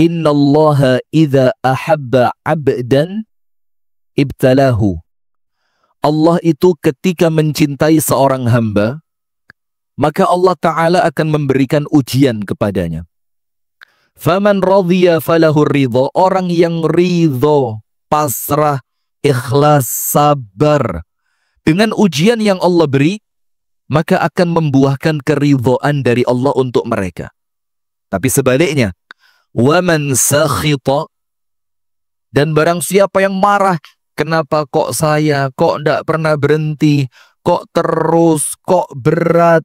Innallaha idza ahabba 'abdan ibtalahu. Allah itu ketika mencintai seorang hamba, maka Allah Ta'ala akan memberikan ujian kepadanya. Faman radhiya falahu ridho. Orang yang ridho, pasrah, ikhlas, sabar dengan ujian yang Allah beri, maka akan membuahkan keridhaan dari Allah untuk mereka. Tapi sebaliknya, waman sakhita, dan barang siapa yang marah, kenapa kok saya, kok tidak pernah berhenti, kok terus, kok berat,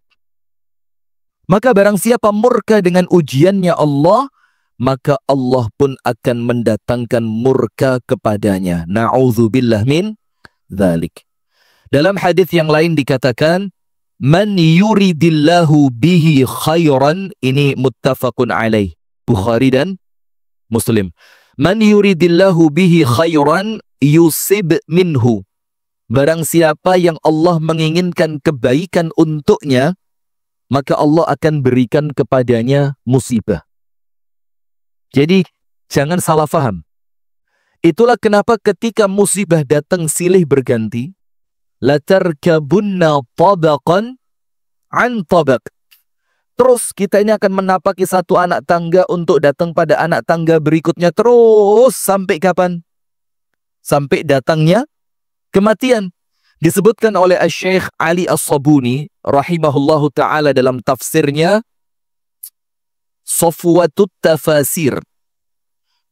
maka barang siapa murka dengan ujiannya Allah, maka Allah pun akan mendatangkan murka kepadanya. Na'udzubillah min dzalik. Dalam hadis yang lain dikatakan, man yuridillahu bihi khairan, ini muttafaqun alaih, Bukhari dan Muslim. Man yuridillahu bihi khairan yusib minhu. Barang siapa yang Allah menginginkan kebaikan untuknya, maka Allah akan berikan kepadanya musibah. Jadi jangan salah faham. Itulah kenapa ketika musibah datang silih berganti, latarkabunna tabaqan an tabaq. Terus kita ini akan menapaki satu anak tangga untuk datang pada anak tangga berikutnya, terus sampai kapan? Sampai datangnya kematian. Disebutkan oleh Syekh Ali As-Sabuni rahimahullahu ta'ala dalam tafsirnya Safwatut Tafasir.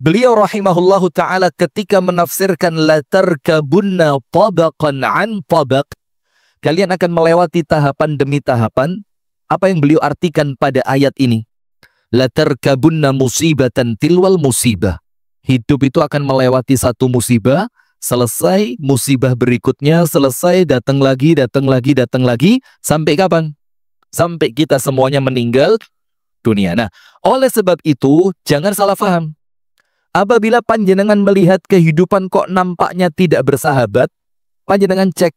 Beliau rahimahullahu ta'ala ketika menafsirkan latarkabunna tabaqan an tabaq, kalian akan melewati tahapan demi tahapan. Apa yang beliau artikan pada ayat ini? Latarkabunna musibatan tilwal musibah. Hidup itu akan melewati satu musibah, selesai musibah berikutnya, selesai, datang lagi, datang lagi, datang lagi. Sampai kapan? Sampai kita semuanya meninggal dunia. Nah, oleh sebab itu, jangan salah faham. Apabila panjenengan melihat kehidupan kok nampaknya tidak bersahabat, panjenengan cek,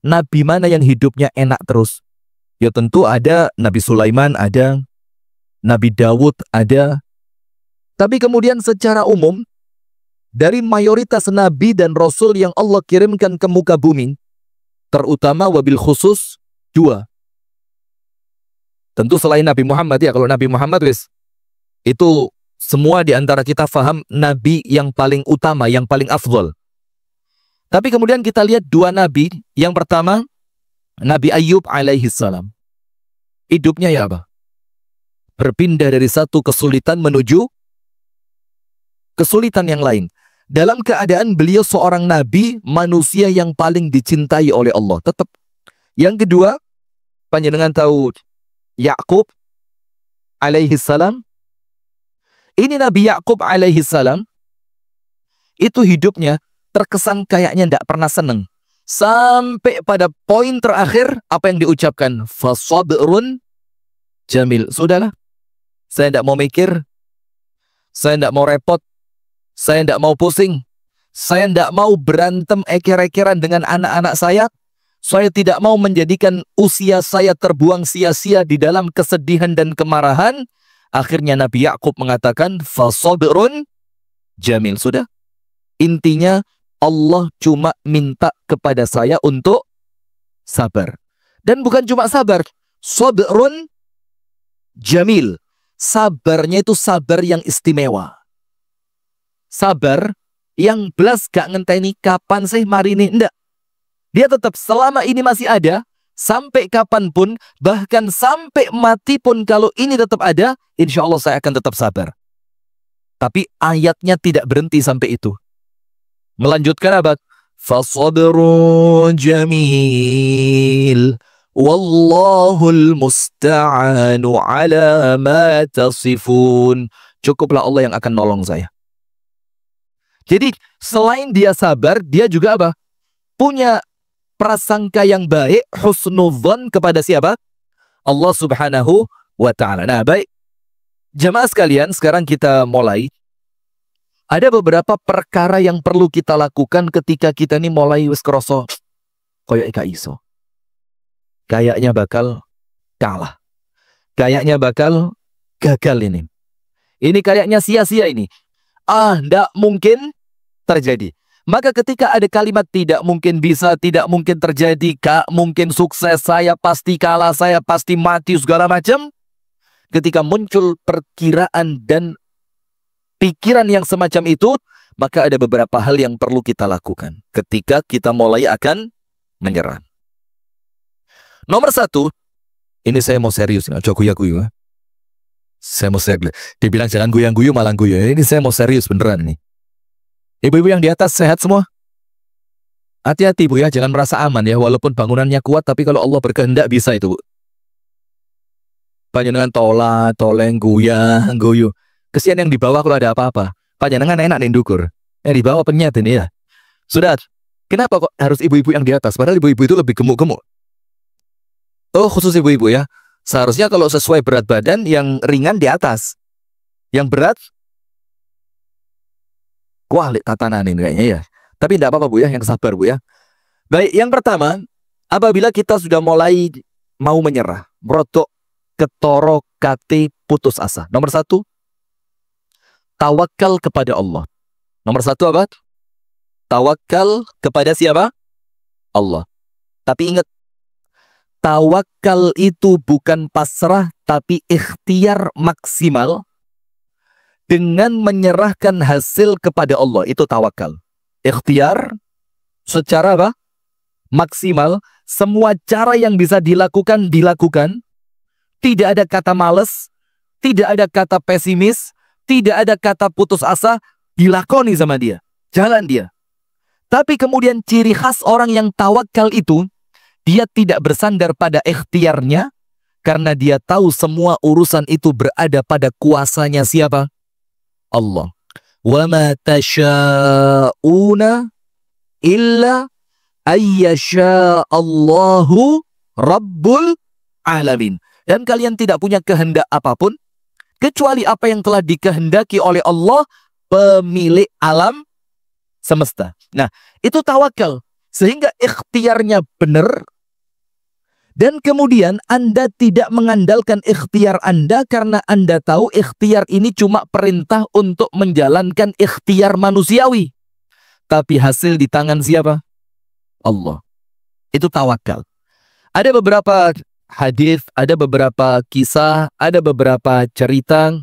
nabi mana yang hidupnya enak terus? Ya tentu ada, Nabi Sulaiman ada, Nabi Dawud ada. Tapi kemudian secara umum, dari mayoritas nabi dan rasul yang Allah kirimkan ke muka bumi, terutama wabil khusus dua. Tentu selain Nabi Muhammad, ya kalau Nabi Muhammad itu semua di antara kita faham nabi yang paling utama, yang paling afdol. Tapi kemudian kita lihat dua nabi. Yang pertama, Nabi Ayub alaihi salam. Hidupnya ya apa? Berpindah dari satu kesulitan menuju kesulitan yang lain. Dalam keadaan beliau seorang nabi, manusia yang paling dicintai oleh Allah. Tetap. Yang kedua, panjenengan tahu Yakub alaihi salam. Ini Nabi Yakub alaihi salam, itu hidupnya terkesan kayaknya tidak pernah senang. Sampai pada poin terakhir, apa yang diucapkan? Fasabrun jamil. Sudahlah, saya tidak mau mikir, saya tidak mau repot, saya tidak mau pusing, saya tidak mau berantem eker-ekeran dengan anak-anak saya tidak mau menjadikan usia saya terbuang sia-sia di dalam kesedihan dan kemarahan. Akhirnya Nabi Yakub mengatakan, fasabrun jamil. Sudah. Intinya, Allah cuma minta kepada saya untuk sabar. Dan bukan cuma sabar. Sabrun jamil. Sabarnya itu sabar yang istimewa. Sabar yang belas gak ngenteni kapan sih mari ini. Enggak. Dia tetap selama ini masih ada, sampai kapanpun, bahkan sampai mati pun kalau ini tetap ada, insya Allah saya akan tetap sabar. Tapi ayatnya tidak berhenti sampai itu. Melanjutkan apa? Fasabrun jamil. Wallahul musta'anu ala ma tasifun. Cukuplah Allah yang akan nolong saya. Jadi selain dia sabar, dia juga apa? Punya prasangka yang baik, husnudzon kepada siapa? Allah subhanahu wa ta'ala. Nah baik, jamaah sekalian, sekarang kita mulai. Ada beberapa perkara yang perlu kita lakukan ketika kita ini mulai wis kroso koyok ika iso. Kayaknya bakal kalah. Kayaknya bakal gagal ini. Ini kayaknya sia-sia ini. Tidak mungkin terjadi. Maka ketika ada kalimat tidak mungkin bisa, tidak mungkin terjadi, gak mungkin sukses, saya pasti kalah, saya pasti mati, segala macam. Ketika muncul perkiraan dan pikiran yang semacam itu, maka ada beberapa hal yang perlu kita lakukan ketika kita mulai akan menyerah. Nomor satu, ini saya mau serius, nggak guya-guyu. Saya mau serius. Dibilang jangan guyang-guyu, malah guyu. Ini saya mau serius beneran nih. Ibu-ibu yang di atas sehat semua? Hati-hati Bu ya, jangan merasa aman ya. Walaupun bangunannya kuat, tapi kalau Allah berkehendak bisa itu Bu. Panjenengan toleng, guyang, guyu. Kesian yang di bawah kalau ada apa-apa. Panjenengan enak nih ndukur. Yang di bawah penyet ini ya. Sudah, kenapa kok harus ibu-ibu yang di atas? Padahal ibu-ibu itu lebih gemuk-gemuk. Oh, khusus ibu-ibu ya. Seharusnya kalau sesuai berat badan, yang ringan di atas. Yang berat, kualik tatanan ini kayaknya ya. Tapi tidak apa-apa Bu ya, yang sabar Bu ya. Baik, yang pertama, apabila kita sudah mulai mau menyerah, merotok, ketoro, kate, putus asa. Nomor satu, tawakal kepada Allah. Nomor satu apa? Tawakal kepada siapa? Allah. Tapi ingat, tawakal itu bukan pasrah, tapi ikhtiar maksimal dengan menyerahkan hasil kepada Allah. Itu tawakal. Ikhtiar secara apa? Maksimal. Semua cara yang bisa dilakukan, dilakukan. Tidak ada kata males, tidak ada kata pesimis, tidak ada kata putus asa, dilakoni sama dia. Jalan dia. Tapi kemudian ciri khas orang yang tawakal itu, dia tidak bersandar pada ikhtiarnya, karena dia tahu semua urusan itu berada pada kuasanya siapa? Allah. Wa ma tasha'una illa ayyasha Allahu Rabbul Alamin. Dan kalian tidak punya kehendak apapun kecuali apa yang telah dikehendaki oleh Allah, pemilik alam semesta. Nah, itu tawakal. Sehingga ikhtiarnya benar. Dan kemudian Anda tidak mengandalkan ikhtiar Anda karena Anda tahu ikhtiar ini cuma perintah untuk menjalankan ikhtiar manusiawi. Tapi hasil di tangan siapa? Allah. Itu tawakal. Ada beberapa hadis, ada beberapa kisah, ada beberapa cerita,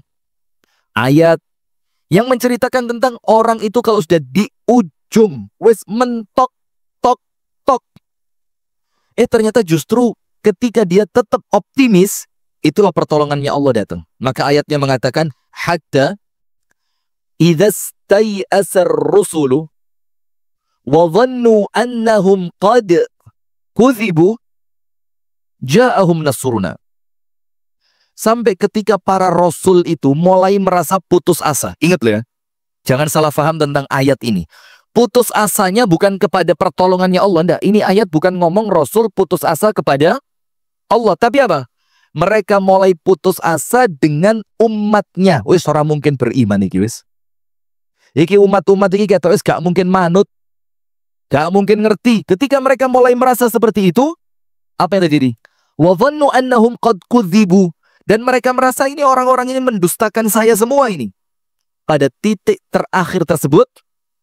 ayat yang menceritakan tentang orang itu kalau sudah di ujung, wis mentok, tok, tok. Ternyata justru ketika dia tetap optimis, itulah pertolongannya Allah datang. Maka ayatnya mengatakan, hatta idza stay'asar rusulu wa dhannu annahum qad kudzibu ja'ahum nasruna. Sampai ketika para rasul itu mulai merasa putus asa. Ingat loh ya, jangan salah paham tentang ayat ini. Putus asanya bukan kepada pertolongannya Allah. Enggak, ini ayat bukan ngomong rasul putus asa kepada Allah. Tapi apa? Mereka mulai putus asa dengan umatnya. Wis ora mungkin beriman iki wis. Iki umat-umat iki kata wis gak mungkin manut. Gak mungkin ngerti. Ketika mereka mulai merasa seperti itu, apa yang terjadi? Wa dhannu annahum qad kudzibu. Dan mereka merasa ini orang-orang ini mendustakan saya semua ini. Pada titik terakhir tersebut,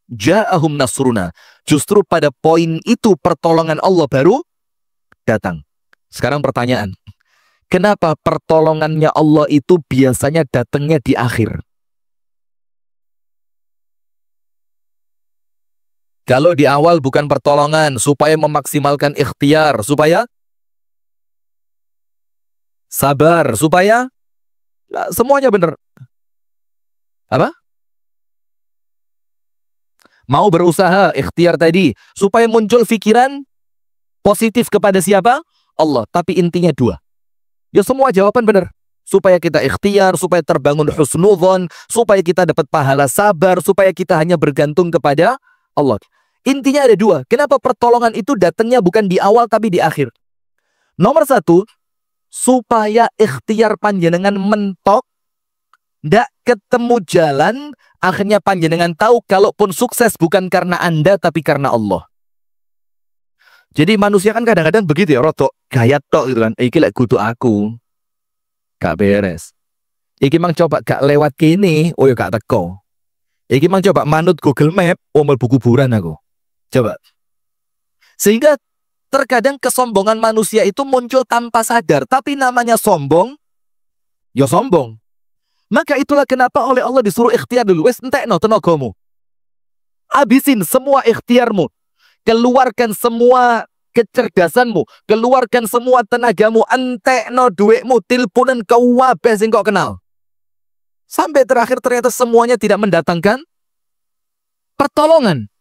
ja'ahum nasruna. Justru pada poin itu pertolongan Allah baru datang. Sekarang pertanyaan, kenapa pertolongannya Allah itu biasanya datangnya di akhir? Kalau di awal bukan pertolongan, supaya memaksimalkan ikhtiar, supaya sabar, supaya semuanya benar. Apa? Mau berusaha, ikhtiar tadi, supaya muncul pikiran positif kepada siapa? Allah. Tapi intinya dua. Ya semua jawaban benar. Supaya kita ikhtiar, supaya terbangun husnudzon, supaya kita dapat pahala sabar, supaya kita hanya bergantung kepada Allah. Intinya ada dua. Kenapa pertolongan itu datangnya bukan di awal tapi di akhir? Nomor satu, supaya ikhtiar panjenengan mentok, ndak ketemu jalan, akhirnya panjenengan tahu kalaupun sukses bukan karena Anda tapi karena Allah. Jadi manusia kan kadang-kadang begitu ya, rotok gayat tok gitu kan. Iki lek kudu aku. Gak beres. Iki mang coba gak lewat kene, oh ya gak teko. Iki mang coba manut Google Map, oh mlebu kuburan aku. Coba. Sehingga terkadang kesombongan manusia itu muncul tanpa sadar, tapi namanya sombong, ya sombong. Maka itulah kenapa oleh Allah disuruh ikhtiar dulu. Wes entekno tenagamu. Habisin semua ikhtiarmu. Keluarkan semua kecerdasanmu, keluarkan semua tenagamu, entekno duitmu, tilpunan ke wabeh sing kok kenal. Sampai terakhir ternyata semuanya tidak mendatangkan pertolongan.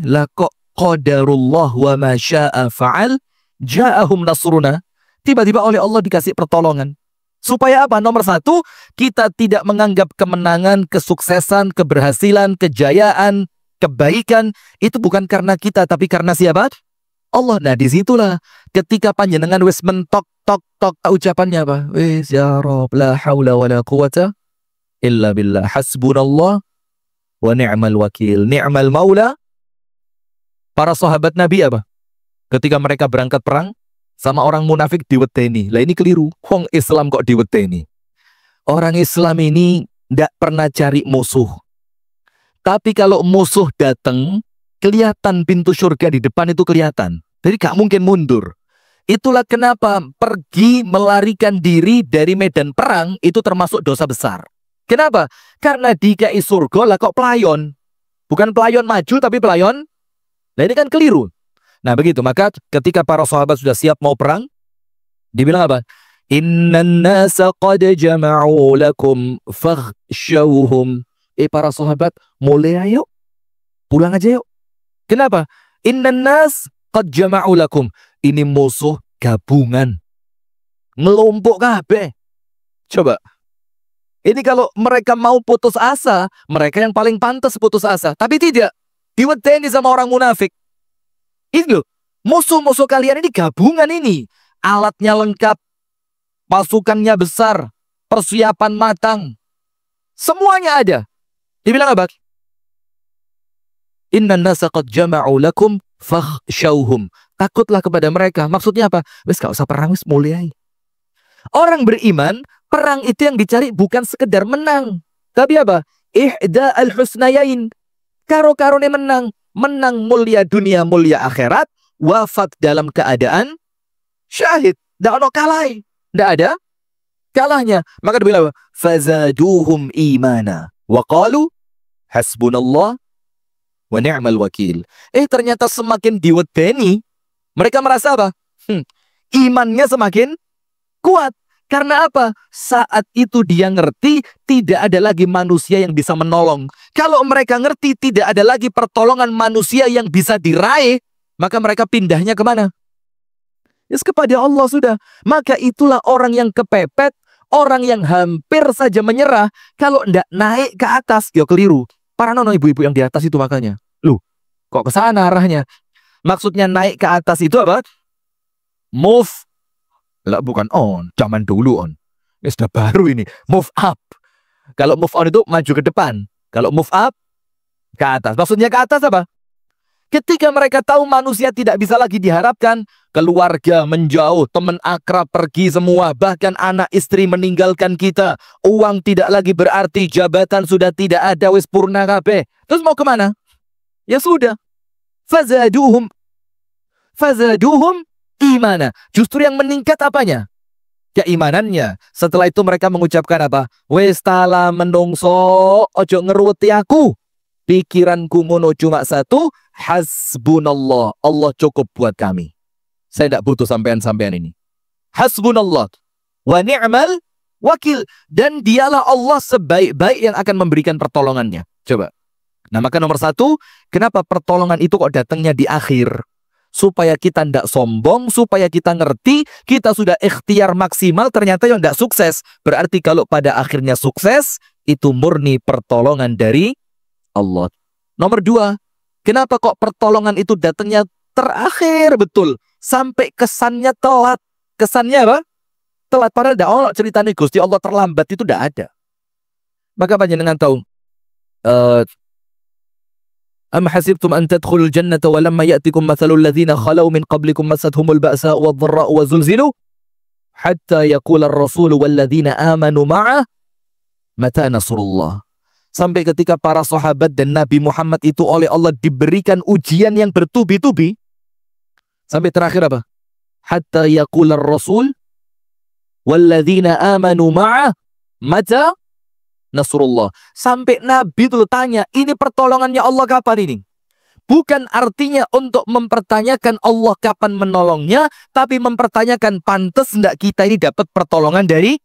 Lah kok qadarullah wa ma syaa fa'al, ja'ahum nasruna. Tiba-tiba oleh Allah dikasih pertolongan. Supaya apa? Nomor satu, kita tidak menganggap kemenangan, kesuksesan, keberhasilan, kejayaan, kebaikan itu bukan karena kita, tapi karena siapa? Allah. Nah disitulah ketika panjenengan wis mentok tok tok ucapannya apa? Wis ya Rabb la haula wala quwata illa billah hasbunallah wa ni'mal wakil ni'mal maula. Para sahabat Nabi apa? Ketika mereka berangkat perang sama orang munafik diweteni. Lah ini keliru. Wong Islam kok diweteni? Orang Islam ini ndak pernah cari musuh. Tapi kalau musuh datang, kelihatan pintu surga di depan itu kelihatan. Jadi gak mungkin mundur. Itulah kenapa pergi melarikan diri dari medan perang itu termasuk dosa besar. Kenapa? Karena dikai surga lah kok pelayon. Bukan pelayon maju tapi pelayon. Nah ini kan keliru. Nah begitu, maka ketika para sahabat sudah siap mau perang, dibilang apa? Innan nasa qad jama'u lakum fakhshawhum. Para sahabat, mulai ayo. Pulang aja yuk. Kenapa? Innan nas qad jama'u lakum. Ini musuh gabungan. Ngelompok kabeh. Coba. Ini kalau mereka mau putus asa, mereka yang paling pantas putus asa. Tapi tidak. Diwedeni sama orang munafik. Itu loh. Musuh-musuh kalian ini gabungan ini. Alatnya lengkap. Pasukannya besar. Persiapan matang. Semuanya ada. Dibilang apa? Innan nasa qad jama'u lakum fakhshawhum. Takutlah kepada mereka. Maksudnya apa? Wes gak usah perang, wes mulai. Orang beriman, perang itu yang dicari bukan sekedar menang. Tapi apa? Ihda al-husnayain. Karo-karone menang. Menang mulia dunia, mulia akhirat. Wafat dalam keadaan syahid. Nggak ada kalai. Nggak ada kalahnya. Maka dibilang apa? Fazaduhum imana. Wa qalu hasbunallah wa ni'mal wakil. Ternyata semakin diwedeni, mereka merasa apa? Imannya semakin kuat. Karena apa? Saat itu dia ngerti tidak ada lagi manusia yang bisa menolong. Kalau mereka ngerti tidak ada lagi pertolongan manusia yang bisa diraih, maka mereka pindahnya kemana? Yes, kepada Allah sudah. Maka itulah orang yang kepepet, orang yang hampir saja menyerah, kalau ndak naik ke atas, ya keliru. Para nono ibu-ibu yang di atas itu makanya. Loh, kok ke sana arahnya? Maksudnya naik ke atas itu apa? Move. Lah bukan on, zaman dulu on. Ini sudah baru ini, move up. Kalau move on itu maju ke depan. Kalau move up, ke atas. Maksudnya ke atas apa? Ketika mereka tahu manusia tidak bisa lagi diharapkan, keluarga menjauh, teman akrab pergi semua, bahkan anak istri meninggalkan kita, uang tidak lagi berarti, jabatan sudah tidak ada, wis purna kabeh. Terus mau kemana? Ya sudah. Fazaduhum imana. Justru yang meningkat apanya? Keimanannya. Setelah itu mereka mengucapkan apa? Wis tala menungso, ojo ngeruweti aku. Pikiranku mono cuma satu, hasbunallah. Allah cukup buat kami. Saya tidak butuh sampean-sampean ini. Hasbunallah wa ni'mal wakil. Dan dialah Allah sebaik-baik yang akan memberikan pertolongannya. Coba. Nah maka nomor satu, kenapa pertolongan itu kok datangnya di akhir? Supaya kita tidak sombong, supaya kita ngerti, kita sudah ikhtiar maksimal, ternyata yang tidak sukses. Berarti kalau pada akhirnya sukses, itu murni pertolongan dari Allah. Nomor dua, kenapa kok pertolongan itu datangnya terakhir betul? Sampai kesannya telat. Kesannya apa? Telat. Padahal tidak ada ceritanya Gusti Allah terlambat, itu tidak ada. Maka panjenengan tahu, Am hasibtum an tadkhulul jannata wa lamma ya'tikum mathalul ladzina khalau min qablikum massatuhumul ba'sa wad-dharra'u wa zulzilu hatta yaqula ar-rasul walladzina amanu ma'ah mata nasrullah. Sampai ketika para sahabat dan Nabi Muhammad itu oleh Allah diberikan ujian yang bertubi-tubi. Sampai terakhir apa? Hatta yaqula ar-rasul walladzina amanu ma'ah mata nasrullah. Sampai Nabi itu tanya, ini pertolongannya Allah kapan ini? Bukan artinya untuk mempertanyakan Allah kapan menolongnya, tapi mempertanyakan pantas enggak kita ini dapat pertolongan dari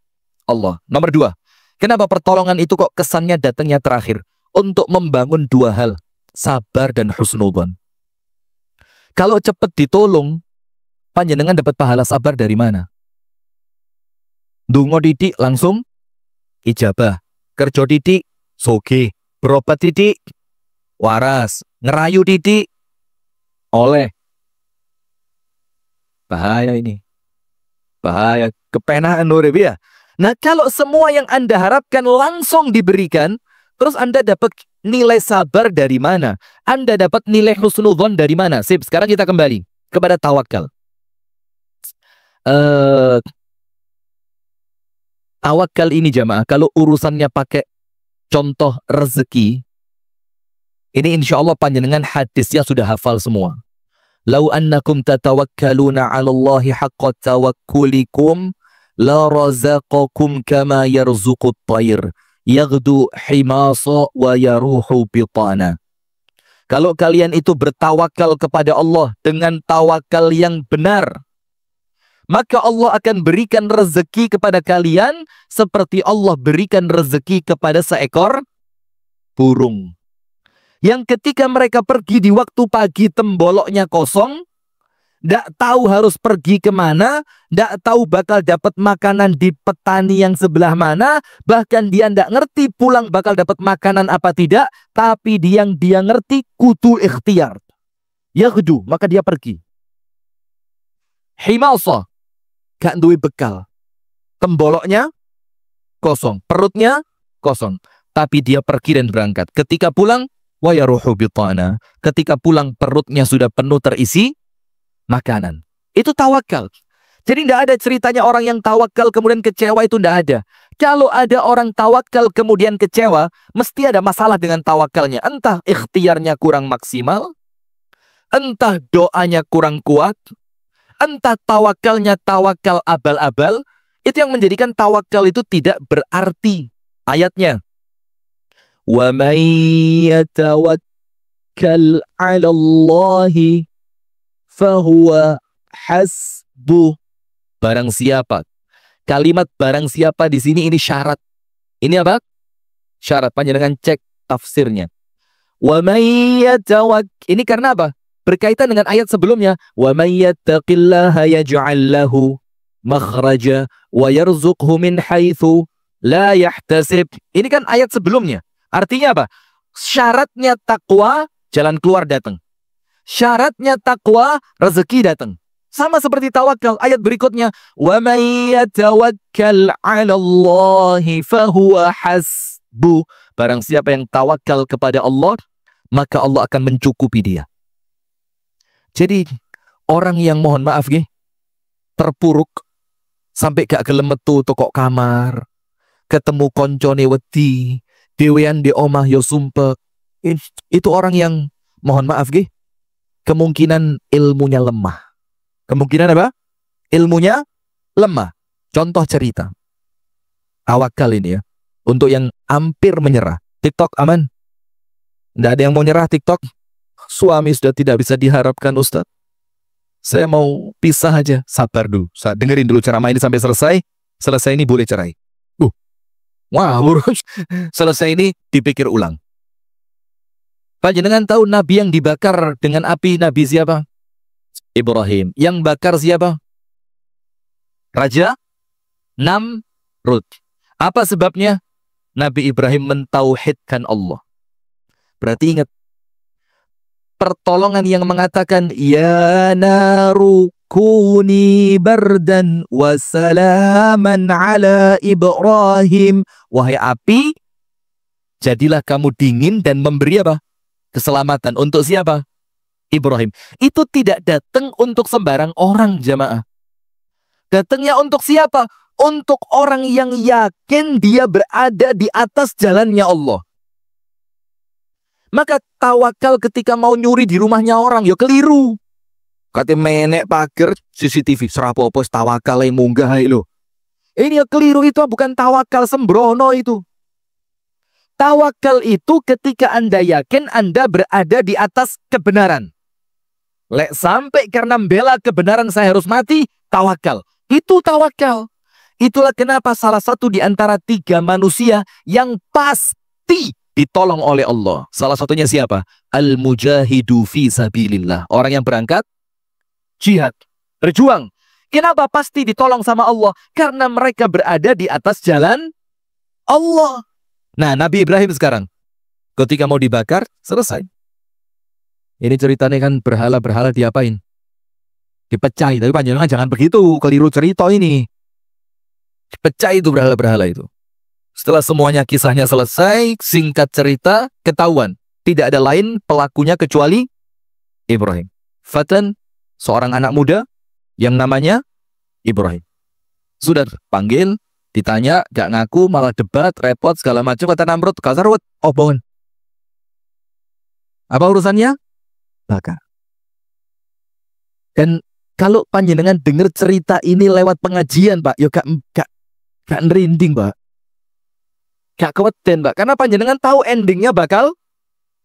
Allah. Nomor 2. Kenapa pertolongan itu kok kesannya datangnya terakhir? Untuk membangun 2 hal. Sabar dan husnudzon. Kalau cepat ditolong, panjenengan dapat pahala sabar dari mana? Dungo didik langsung ijabah. Kerja didik soge. Berobat didik waras. Ngerayu didik oleh. Bahaya ini. Bahaya. Kepenahan urip ya. Nah, kalau semua yang Anda harapkan langsung diberikan, terus Anda dapat nilai sabar dari mana? Anda dapat nilai husnudzon dari mana? Sip, sekarang kita kembali kepada tawakal. Tawakal ini jamaah, kalau urusannya pakai contoh rezeki, ini insya Allah panjenengan hadisnya sudah hafal semua. Lau annakum tatawakkaluna 'ala Allahi haqqa tawakkulikum la razaqakum kama yarzuqut tayr yaghdu himasa wa yaruhu bitana. Kalau kalian itu bertawakal kepada Allah dengan tawakal yang benar, maka Allah akan berikan rezeki kepada kalian seperti Allah berikan rezeki kepada seekor burung. Yang ketika mereka pergi di waktu pagi temboloknya kosong, tidak tahu harus pergi kemana, tidak tahu bakal dapat makanan di petani yang sebelah mana, bahkan dia tidak ngerti pulang bakal dapat makanan apa tidak, tapi dia ngerti kudu ikhtiar. Yaghdu, maka dia pergi. Himasa, gak duwe bekal. Temboloknya kosong, perutnya kosong, tapi dia pergi dan berangkat. Ketika pulang, wa yaruhu bitana. Ketika pulang perutnya sudah penuh terisi makanan. Itu tawakal. Jadi tidak ada ceritanya orang yang tawakal kemudian kecewa, itu tidak ada. Kalau ada orang tawakal kemudian kecewa, mesti ada masalah dengan tawakalnya. Entah ikhtiarnya kurang maksimal, entah doanya kurang kuat, entah tawakalnya tawakal abal-abal. Itu yang menjadikan tawakal itu tidak berarti. Ayatnya, wa may yatawakkal 'ala Allahi fahuwa hasbuh. Barang siapa. Kalimat barang siapa di sini ini syarat. Ini apa? Syarat. Panjenengan cek tafsirnya. Wa may yatawakkal. Ini karena apa? Berkaitan dengan ayat sebelumnya. Wa may yattaqillaha yaj'al lahu makhraja wa yarzuqhu min haitsu la yahtasib. Ini kan ayat sebelumnya. Artinya apa? Syaratnya takwa, jalan keluar datang. Syaratnya takwa, rezeki datang. Sama seperti tawakal. Ayat berikutnya, wa may yatawakkal 'ala Allahi fahuwa hasbuh. Barang siapa yang tawakal kepada Allah, maka Allah akan mencukupi dia. Jadi orang yang mohon maaf terpuruk sampai gak gelem metu toko kamar, ketemu koncone wedi, dewean di omah yo sumpek. Itu orang yang mohon maaf kemungkinan ilmunya lemah. Kemungkinan apa? Ilmunya lemah. Contoh cerita. Tawakal ini ya. Untuk yang hampir menyerah. TikTok aman? Tidak ada yang mau nyerah TikTok? Suami sudah tidak bisa diharapkan Ustadz. Saya mau pisah aja. Sabar dulu. Dengerin dulu ceramah ini sampai selesai. Selesai ini boleh cerai. Wah, selesai ini dipikir ulang. Panjenengan tahu Nabi yang dibakar dengan api Nabi siapa? Ibrahim. Yang bakar siapa? Raja Namrud. Apa sebabnya? Nabi Ibrahim mentauhidkan Allah. Berarti ingat, pertolongan yang mengatakan ya naru kuni bardan wa salaman ala Ibrahim. Wahai api, jadilah kamu dingin dan memberi apa? Keselamatan. Untuk siapa? Ibrahim. Itu tidak datang untuk sembarang orang jamaah. Datangnya untuk siapa? Untuk orang yang yakin dia berada di atas jalannya Allah. Maka tawakal ketika mau nyuri di rumahnya orang, ya keliru. Kata menek pager CCTV, serapopo tawakal yang munggah lo. Ini ya keliru, itu bukan tawakal sembrono itu. Tawakal itu ketika Anda yakin Anda berada di atas kebenaran. Lek sampai karena membela kebenaran saya harus mati, tawakal. Itu tawakal. Itulah kenapa salah satu di antara 3 manusia yang pasti ditolong oleh Allah. Salah satunya siapa? Al-mujahidu fi sabilillah. Orang yang berangkat jihad, berjuang. Kenapa pasti ditolong sama Allah? Karena mereka berada di atas jalan Allah. Nah, Nabi Ibrahim sekarang ketika mau dibakar, selesai. Ini ceritanya kan berhala-berhala diapain? Dipecah. Tapi panjenengan jangan begitu, keliru cerita ini. Dipecah itu berhala-berhala itu. Setelah semuanya kisahnya selesai, singkat cerita, ketahuan. Tidak ada lain pelakunya kecuali Ibrahim. Fatan, seorang anak muda yang namanya Ibrahim. Sudah panggil, ditanya, gak ngaku, malah debat, repot, segala macam. Kata Namrud, kasarwut, oh bangun. Apa urusannya? Bakar. Dan kalau panjenengan dengar cerita ini lewat pengajian, Pak, ya gak nerinding, Pak. Gak keweden, Pak. Karena panjenengan tahu endingnya bakal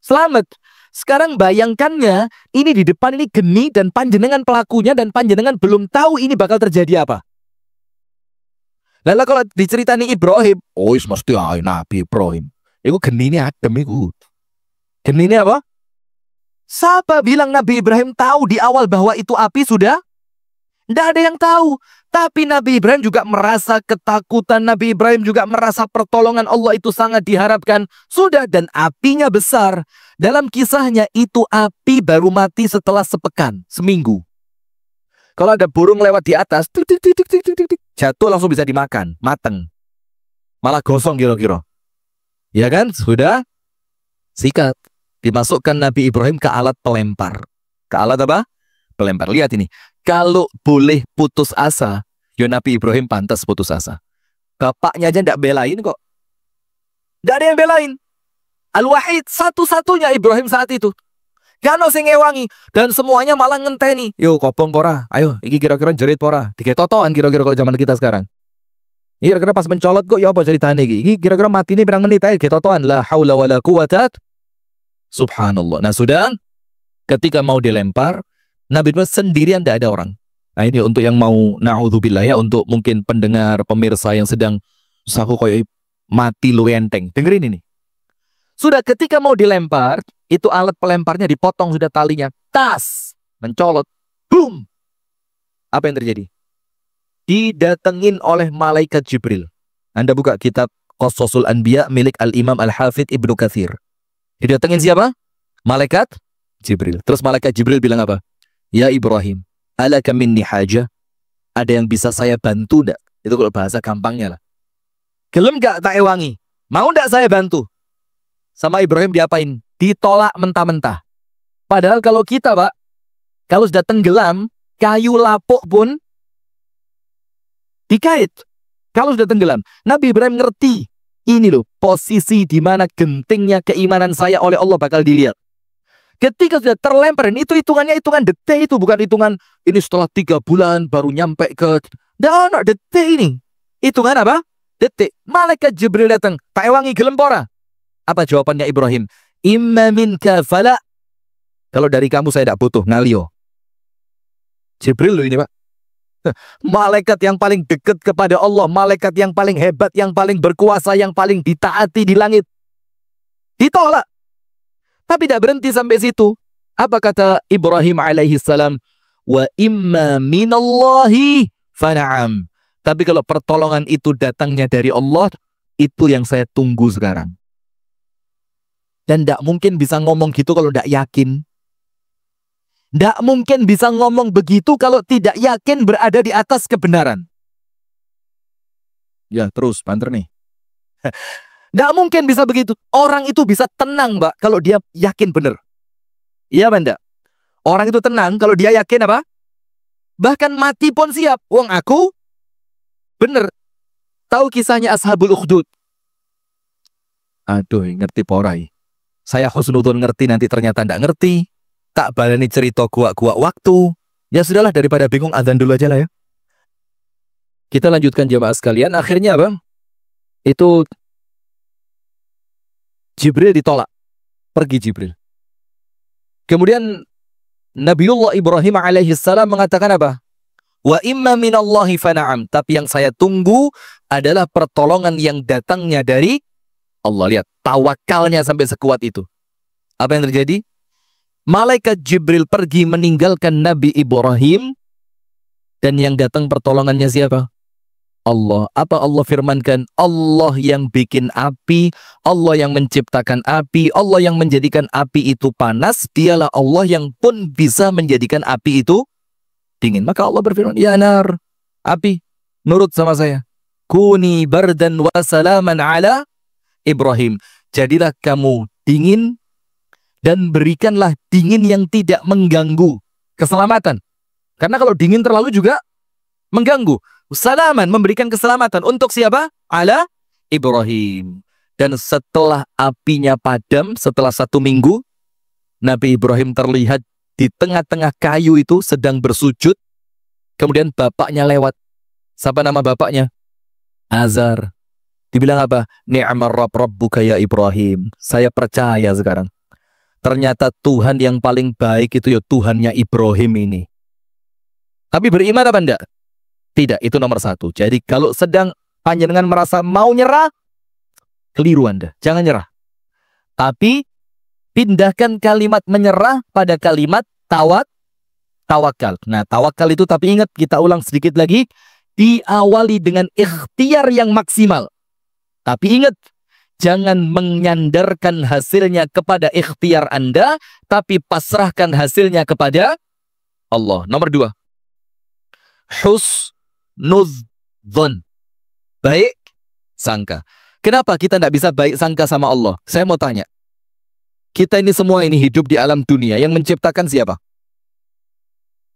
selamat. Sekarang bayangkannya, ini di depan ini geni dan panjenengan pelakunya dan panjenengan belum tahu ini bakal terjadi apa. Lalu kalau diceritani Ibrahim, oh mesti Nabi Ibrahim. Itu geni ini adem itu. Geni ini apa? Siapa bilang Nabi Ibrahim tahu di awal bahwa itu api sudah? Tidak ada yang tahu. Tapi Nabi Ibrahim juga merasa ketakutan. Nabi Ibrahim juga merasa pertolongan Allah itu sangat diharapkan. Sudah, dan apinya besar. Dalam kisahnya itu api baru mati setelah sepekan, seminggu. Kalau ada burung lewat di atas, jatuh langsung bisa dimakan, mateng. Malah gosong kira-kira. Ya kan? Sudah? Sikat. Dimasukkan Nabi Ibrahim ke alat pelempar. Ke alat apa? Pelempar. Lihat ini. Kalau boleh putus asa, ya Nabi Ibrahim pantas putus asa. Bapaknya aja tidak belain kok. Tidak ada yang belain. Al-Wahid, satu-satunya Ibrahim saat itu. Gak ada yang ngewangi. Dan semuanya malah ngenteni. Yo, kopong pora. Ayo, ini kira-kira jerit pora. Diketotoan kira-kira kalau zaman kita sekarang. Ini kira-kira pas mencolot kok, ya apa ceritanya ini? Ini kira-kira mati ini berang menit aja. Diketotoan. La hawla wa la quwata. Subhanallah. Nah sudah, ketika mau dilempar, Nabi Ibrahim sendirian, tidak ada orang. Nah ini untuk yang mau na'udzubillah ya, untuk mungkin pendengar, pemirsa yang sedang saku koyo mati lu enteng. Dengerin ini. Sudah ketika mau dilempar, itu alat pelemparnya dipotong sudah talinya. Tas, mencolot. Boom. Apa yang terjadi? Didatengin oleh malaikat Jibril. Anda buka kitab Qasasul Anbiya milik Al-Imam Al-Hafidh Ibnu Katsir. Didatengin siapa? Malaikat Jibril. Terus malaikat Jibril bilang apa? Ya Ibrahim, alaka minni haja? Ada yang bisa saya bantu enggak? Itu kalau bahasa gampangnya lah. Gelem enggak tak ewangi? Mau enggak saya bantu? Sama Ibrahim diapain? Ditolak mentah-mentah. Padahal kalau kita, Pak, kalau sudah tenggelam, kayu lapuk pun dikait. Kalau sudah tenggelam, Nabi Ibrahim ngerti. Ini loh, posisi di mana gentingnya keimanan saya oleh Allah bakal dilihat. Ketika sudah terlempar, itu hitungannya hitungan detik, itu bukan hitungan ini setelah 3 bulan baru nyampe ke... Nah, detik ini. Hitungan apa? Detik. Malaikat Jibril datang. Tak ewangi gelempora. Apa jawabannya Ibrahim? Imma minka fala. Kalau dari kamu saya tidak butuh, ngalio. Jibril loh ini, Pak. Malaikat yang paling dekat kepada Allah, malaikat yang paling hebat, yang paling berkuasa, yang paling ditaati di langit, ditolak. Tapi tidak berhenti sampai situ. Apa kata Ibrahim alaihi salam? Wa imma minallahi fana'am. Tapi kalau pertolongan itu datangnya dari Allah, itu yang saya tunggu sekarang. Dan tidak mungkin bisa ngomong gitu kalau tidak yakin. Tidak mungkin bisa ngomong begitu kalau tidak yakin berada di atas kebenaran. Ya terus, banter nih. Tidak mungkin bisa begitu. Orang itu bisa tenang, Mbak, kalau dia yakin benar. Iya, Banda. Orang itu tenang kalau dia yakin apa? Bahkan mati pun siap. Wong aku bener. Tahu kisahnya Ashabul Ukhdud? Aduh, ngerti porai. Saya husnudon ngerti, nanti ternyata ndak ngerti. Tak balani cerita gua waktu. Ya sudahlah, daripada bingung, adzan dulu aja lah ya. Kita lanjutkan jamaah sekalian. Akhirnya apa? Itu Jibril ditolak. Pergi Jibril. Kemudian Nabiullah Ibrahim alaihi salam mengatakan apa? Wa imma minallahi fana'am. Tapi yang saya tunggu adalah pertolongan yang datangnya dari Allah. Lihat, tawakalnya sampai sekuat itu. Apa yang terjadi? Malaikat Jibril pergi meninggalkan Nabi Ibrahim. Dan yang datang pertolongannya siapa? Allah. Apa Allah firmankan? Allah yang bikin api, Allah yang menciptakan api, Allah yang menjadikan api itu panas, dialah Allah yang pun bisa menjadikan api itu dingin. Maka Allah berfirman, ya nar, api, nurut sama saya. Kuni bardan wa salaman ala Ibrahim. Jadilah kamu dingin dan berikanlah dingin yang tidak mengganggu keselamatan. Karena kalau dingin terlalu juga mengganggu. Salaman, memberikan keselamatan untuk siapa? Ala Ibrahim. Dan setelah apinya padam, setelah 1 minggu, Nabi Ibrahim terlihat di tengah-tengah kayu itu sedang bersujud. Kemudian bapaknya lewat. Siapa nama bapaknya? Azar. Dibilang apa? Ni'mar rabbuka ya Ibrahim. Saya percaya sekarang. Ternyata Tuhan yang paling baik itu ya Tuhannya Ibrahim ini. Tapi beriman apa enggak? Tidak, itu nomor 1. Jadi kalau sedang panjenengan merasa mau nyerah, keliru Anda. Jangan nyerah. Tapi pindahkan kalimat menyerah pada kalimat tawakal. Nah, tawakal itu, tapi ingat, kita ulang sedikit lagi, diawali dengan ikhtiar yang maksimal. Tapi ingat, jangan menyandarkan hasilnya kepada ikhtiar Anda, tapi pasrahkan hasilnya kepada Allah. Nomor 2. Husnudzon. Baik sangka. Kenapa kita tidak bisa baik sangka sama Allah? Saya mau tanya. Kita ini semua ini hidup di alam dunia. Yang menciptakan siapa?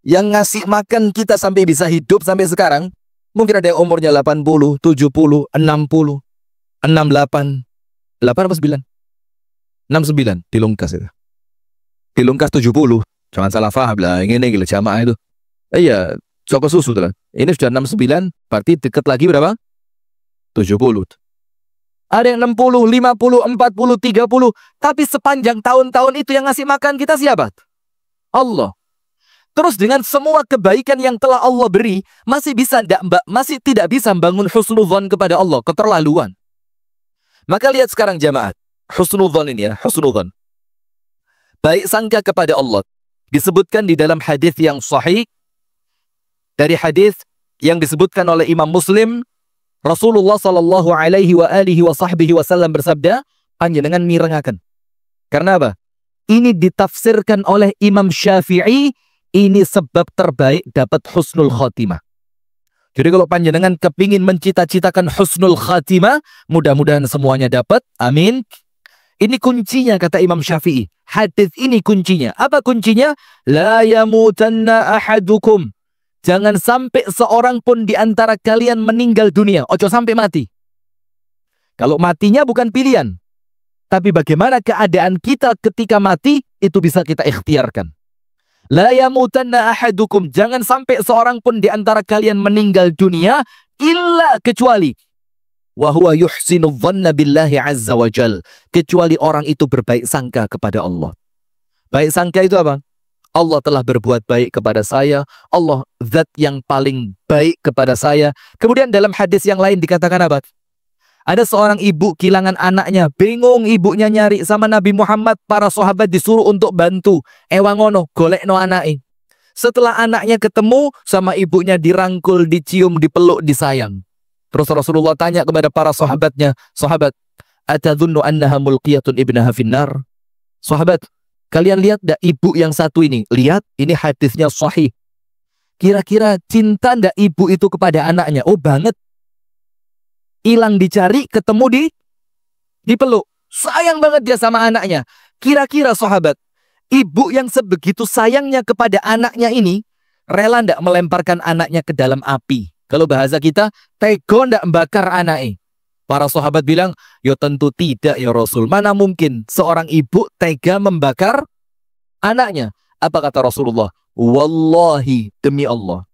Yang ngasih makan kita sampai bisa hidup sampai sekarang. Mungkin ada yang umurnya 80, 70, 60, 68. 8 apa 9? 69. Dilungkas itu. Dilungkas 70. Jangan salah faham lah. Ini jamaah itu. Iya. Soko susu lah. Ini sudah 69, berarti dekat lagi berapa? 70. Ada yang 60, 50, 40, 30. Tapi sepanjang tahun-tahun itu yang ngasih makan kita siapa? Allah. Terus dengan semua kebaikan yang telah Allah beri, masih tidak bisa membangun husnudzon kepada Allah, keterlaluan. Maka lihat sekarang jamaah, husnudzon ini ya, husnudzon. Baik sangka kepada Allah. Disebutkan di dalam hadis yang sahih, dari hadis yang disebutkan oleh Imam Muslim, Rasulullah sallallahu alaihi wasallam bersabda, panjenengan mirengaken. Karena apa? Ini ditafsirkan oleh Imam Syafi'i, ini sebab terbaik dapat husnul khatimah. Jadi kalau panjenengan kepingin mencita-citakan husnul khatimah, mudah-mudahan semuanya dapat. Amin. Ini kuncinya kata Imam Syafi'i. Hadis ini kuncinya. Apa kuncinya? La yamutanna ahadukum. Jangan sampai seorang pun di antara kalian meninggal dunia. Ojo sampai mati. Kalau matinya bukan pilihan. Tapi bagaimana keadaan kita ketika mati, itu bisa kita ikhtiarkan. La yamutanna ahadukum. Jangan sampai seorang pun di antara kalian meninggal dunia, illa kecuali wa huwa yuhsinu dhanna billahi azza wa jal. Kecuali orang itu berbaik sangka kepada Allah. Baik sangka itu apa? Allah telah berbuat baik kepada saya. Allah zat yang paling baik kepada saya. Kemudian dalam hadis yang lain dikatakan apa? Ada seorang ibu kehilangan anaknya. Bingung ibunya nyari sama Nabi Muhammad. Para sahabat disuruh untuk bantu. Ewangono, golekno anaknya. Setelah anaknya ketemu, sama ibunya dirangkul, dicium, dipeluk, disayang. Terus Rasulullah tanya kepada para sahabatnya. Sahabat, atadhunnu annaha mulqiyatun ibnaha finnar? Sahabat, kalian lihat ndak ibu yang satu ini? Lihat, ini hadisnya sahih. Kira-kira cinta ndak ibu itu kepada anaknya? Oh banget. Hilang dicari, ketemu dipeluk. Sayang banget dia sama anaknya. Kira-kira sahabat, ibu yang sebegitu sayangnya kepada anaknya ini, rela ndak melemparkan anaknya ke dalam api? Kalau bahasa kita, tego ndak membakar anaknya? Para sahabat bilang, ya tentu tidak ya Rasul. Mana mungkin seorang ibu tega membakar anaknya? Apa kata Rasulullah? Wallahi, demi Allah.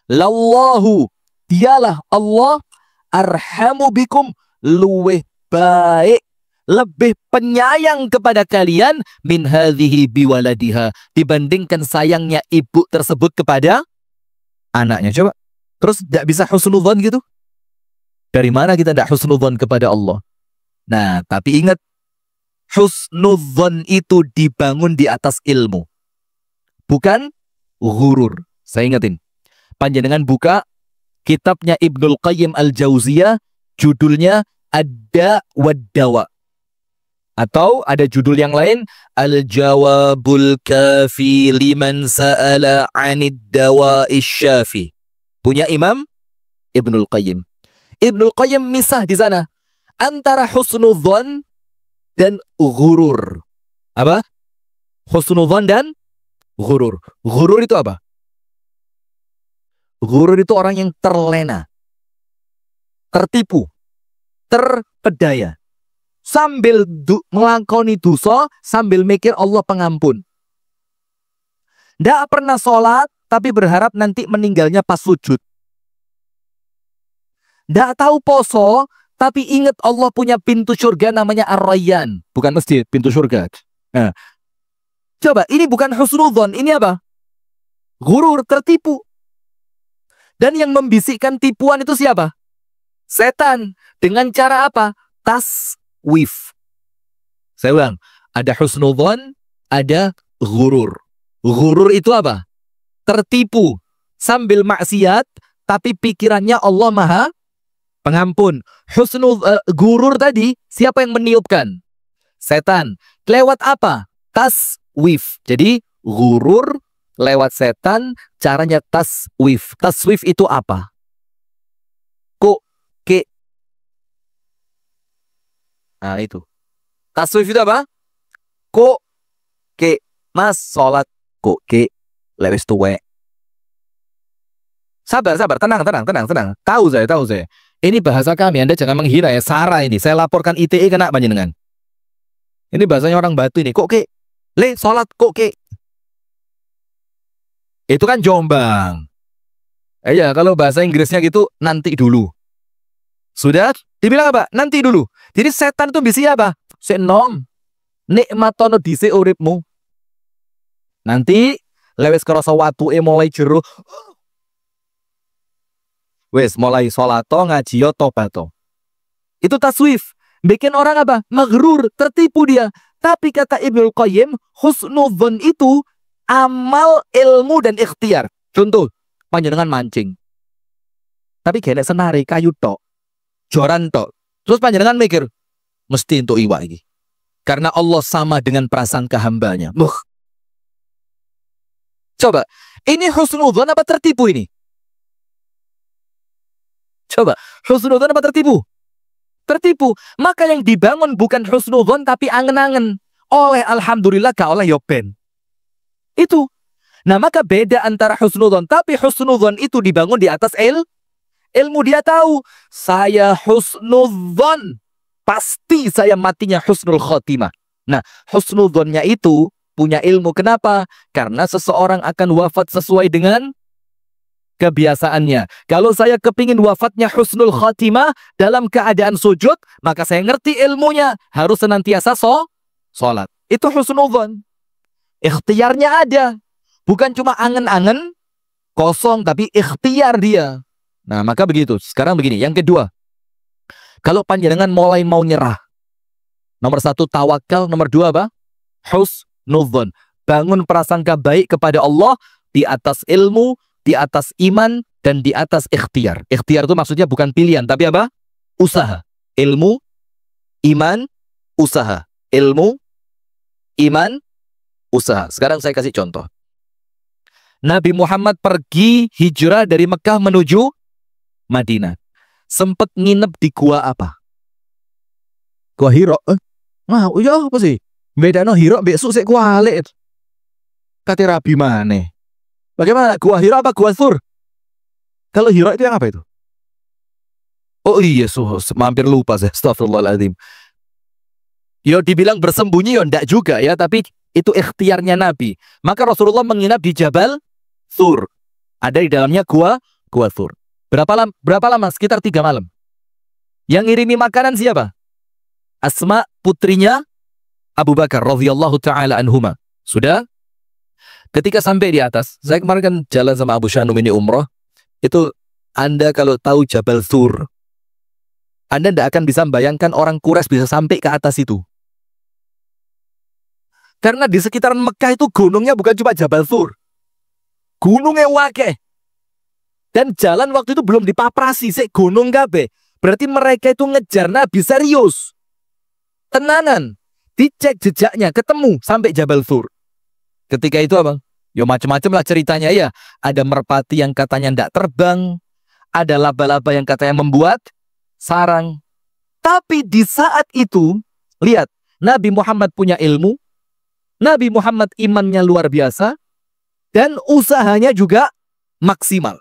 Lallahu, dialah Allah, arhamu bikum, luweh baik, lebih penyayang kepada kalian min hadhihi biwaladiha, dibandingkan sayangnya ibu tersebut kepada anaknya. Coba. Terus tidak bisa husnudzon gitu? Dari mana kita tidak husnudzon kepada Allah? Nah, tapi ingat, husnudzon itu dibangun di atas ilmu, bukan ghurur. Saya ingatin, panjenengan buka kitabnya Ibnul Qayyim Al-Jauziyah, judulnya Ad-Da' wad-Dawa. Atau ada judul yang lain, Al-Jawabul Kafi liman sa'ala 'anid dawa'i syafi. Punya Imam Ibnul Qayyim. Ibnul Qayyim misah di sana antara husnudzon dan ghurur. Apa? Husnudzon dan ghurur. Ghurur itu apa? Ghurur itu orang yang terlena, tertipu, terpedaya, sambil melangkauni dosa, sambil mikir Allah pengampun. Tidak pernah sholat, tapi berharap nanti meninggalnya pas sujud. Tidak tahu poso, tapi ingat Allah punya pintu surga namanya Ar-Rayyan. Bukan masjid, pintu surga. Nah, coba, ini bukan husnudzon, ini apa? Ghurur, tertipu. Dan yang membisikkan tipuan itu siapa? Setan. Dengan cara apa? Taswif. Saya ulang, ada husnudzon, ada ghurur. Ghurur itu apa? Tertipu sambil maksiat, tapi pikirannya Allah Maha Pengampun. Ghurur tadi, siapa yang meniupkan? Setan. Lewat apa? Taswif. Jadi ghurur lewat setan, caranya taswif. Taswif itu apa? Nah itu. Taswif itu apa? Mas sholat lewis tuwe. Sabar, tenang. Tahu saya. Ini bahasa kami, Anda jangan menghina ya. Sarah ini, saya laporkan ITE kena panjenengan. Ini bahasanya orang Batu ini. Sholat itu kan Jombang. Ya, kalau bahasa Inggrisnya gitu, nanti dulu. Sudah? Dibilang apa? Nanti dulu. Jadi setan itu bisa apa? Senom. Nikmatono dhisik uripmu. Nanti lewes kerasa watu mulai jeruh. Wes mulai sholato, ngajiyo, tobato. Itu taswif. Bikin orang apa? Maghrur, tertipu dia. Tapi kata Ibnul Qayyim, husnudzon itu amal, ilmu, dan ikhtiar. Contoh, panjenengan mancing. Tapi kena senari kayu tok. Joran tok. Terus panjenengan mikir, mesti untuk iwak ini. Karena Allah sama dengan prasangka hambanya. Coba, ini husnudzon apa tertipu ini? Coba, husnudzon apa tertipu? Tertipu. Maka yang dibangun bukan husnudzon tapi angen-angen. Oleh alhamdulillah gak oleh yoben. Itu. Nah maka beda antara husnudzon. Tapi husnudzon itu dibangun di atas ilmu. Dia tahu, saya husnudzon, pasti saya matinya husnul khotimah. Nah husnudzonnya itu punya ilmu. Kenapa? Karena seseorang akan wafat sesuai dengan kebiasaannya. Kalau saya kepingin wafatnya husnul khatimah dalam keadaan sujud, maka saya ngerti ilmunya, harus senantiasa sholat. Itu husnudzon. Ikhtiarnya ada. Bukan cuma angen-angen kosong, tapi ikhtiar dia. Nah maka begitu. Sekarang begini, yang kedua, kalau panjenengan mulai mau nyerah, nomor satu tawakal, nomor dua apa? Husnudzon. Bangun prasangka baik kepada Allah di atas ilmu, di atas iman, dan di atas ikhtiar. Ikhtiar itu maksudnya bukan pilihan, tapi apa? Usaha. Ilmu, iman, usaha. Ilmu, iman, usaha. Sekarang saya kasih contoh. Nabi Muhammad pergi hijrah dari Mekah menuju Madinah. Sempat nginep di gua apa? Gua Hira. Nah, iya apa sih? Bedano Hira besok sik kualik. Kate Rabi maneh. Bagaimana? Gua Hira apa Gua Thur? Kalau Hira itu yang apa itu? Oh iya, mampir lupa saya. Astagfirullahaladzim. Yo dibilang bersembunyi, yo ndak juga ya, tapi itu ikhtiarnya Nabi. Maka Rasulullah menginap di Jabal Thur. Ada di dalamnya Gua Thur. Berapa lama? Sekitar 3 malam. Yang ngirimi makanan siapa? Asma, putrinya Abu Bakar radhiyallahu taala anhuma. Sudah? Ketika sampai di atas, saya kemarin kan jalan sama Abu Shanum ini umroh. Itu Anda kalau tahu Jabal Thur, Anda tidak akan bisa membayangkan orang Quraisy bisa sampai ke atas itu. Karena di sekitaran Mekah itu gunungnya bukan cuma Jabal Thur. Gunungnya wakeh. Dan jalan waktu itu belum dipaprasi, gunung kabeh. Berarti mereka itu ngejar Nabi serius. Tenanan. Dicek jejaknya, ketemu sampai Jabal Thur. Ketika itu abang, yo macam-macam lah ceritanya ya. Ada merpati yang katanya tidak terbang. Ada laba-laba yang katanya membuat sarang. Tapi di saat itu, lihat, Nabi Muhammad punya ilmu. Nabi Muhammad imannya luar biasa. Dan usahanya juga maksimal.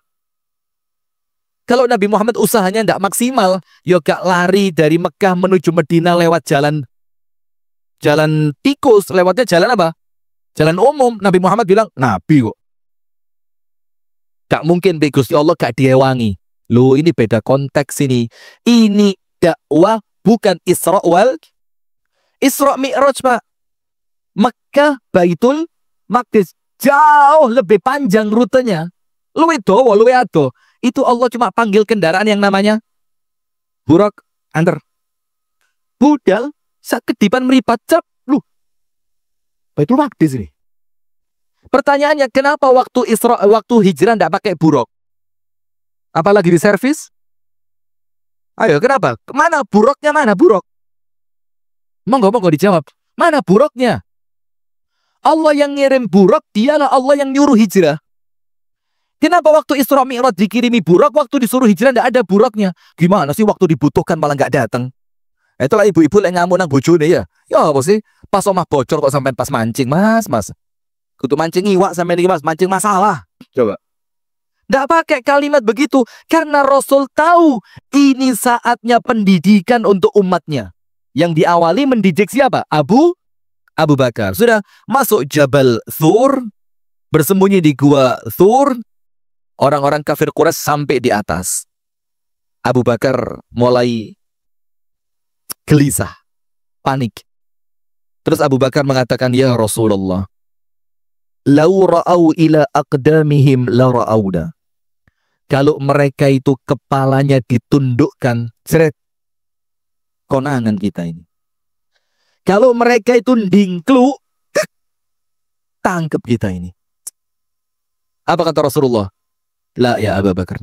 Kalau Nabi Muhammad usahanya tidak maksimal, yo gak lari dari Mekah menuju Medina lewat jalan tikus, lewatnya jalan apa? Jalan umum. Nabi Muhammad bilang, Nabi kok. Gak mungkin Gusti Allah gak diewangi. Loh, ini beda konteks ini. Ini dakwah bukan Isra Mi'raj, Pak. Mekah, Baitul Maqdis jauh lebih panjang rutenya. Luwe dawa, luwe ado. Itu Allah cuma panggil kendaraan yang namanya Burak, antar. Budal, sak kedipan meripat, cep, lu. Baitul Maqdis ini. Pertanyaannya, kenapa waktu hijrah tidak pakai buruk? Apalagi di servis? Ayo, kenapa? Mana buruknya, mana buruk? Monggo dijawab. Mana buruknya? Allah yang ngirim buruk, dialah Allah yang nyuruh hijrah. Kenapa waktu Isra Mi'raj dikirimi buruk, waktu disuruh hijrah tidak ada buruknya? Gimana sih waktu dibutuhkan malah nggak datang? Itulah ibu-ibu yang ngamuk nang bojone ya. Ya apa sih? Pas omah bocor kok sampai pas mancing, Mas. Kudu mancing iwak sampai ini, Mas. Mancing masalah. Coba. Nggak pakai kalimat begitu. Karena Rasul tahu ini saatnya pendidikan untuk umatnya. Yang diawali mendidik siapa? Abu Bakar. Sudah masuk Jabal Thur. Bersembunyi di Gua Thur. Orang-orang kafir Quraisy sampai di atas. Abu Bakar mulai gelisah. Panik. Terus Abu Bakar mengatakan, ya Rasulullah, lau ra'au ila aqdamihim la ra'auda. Kalau mereka itu kepalanya ditundukkan, seret, konangan kita ini. Kalau mereka itu dingklu, tangkep kita ini. Apa kata Rasulullah? La ya Abu Bakar,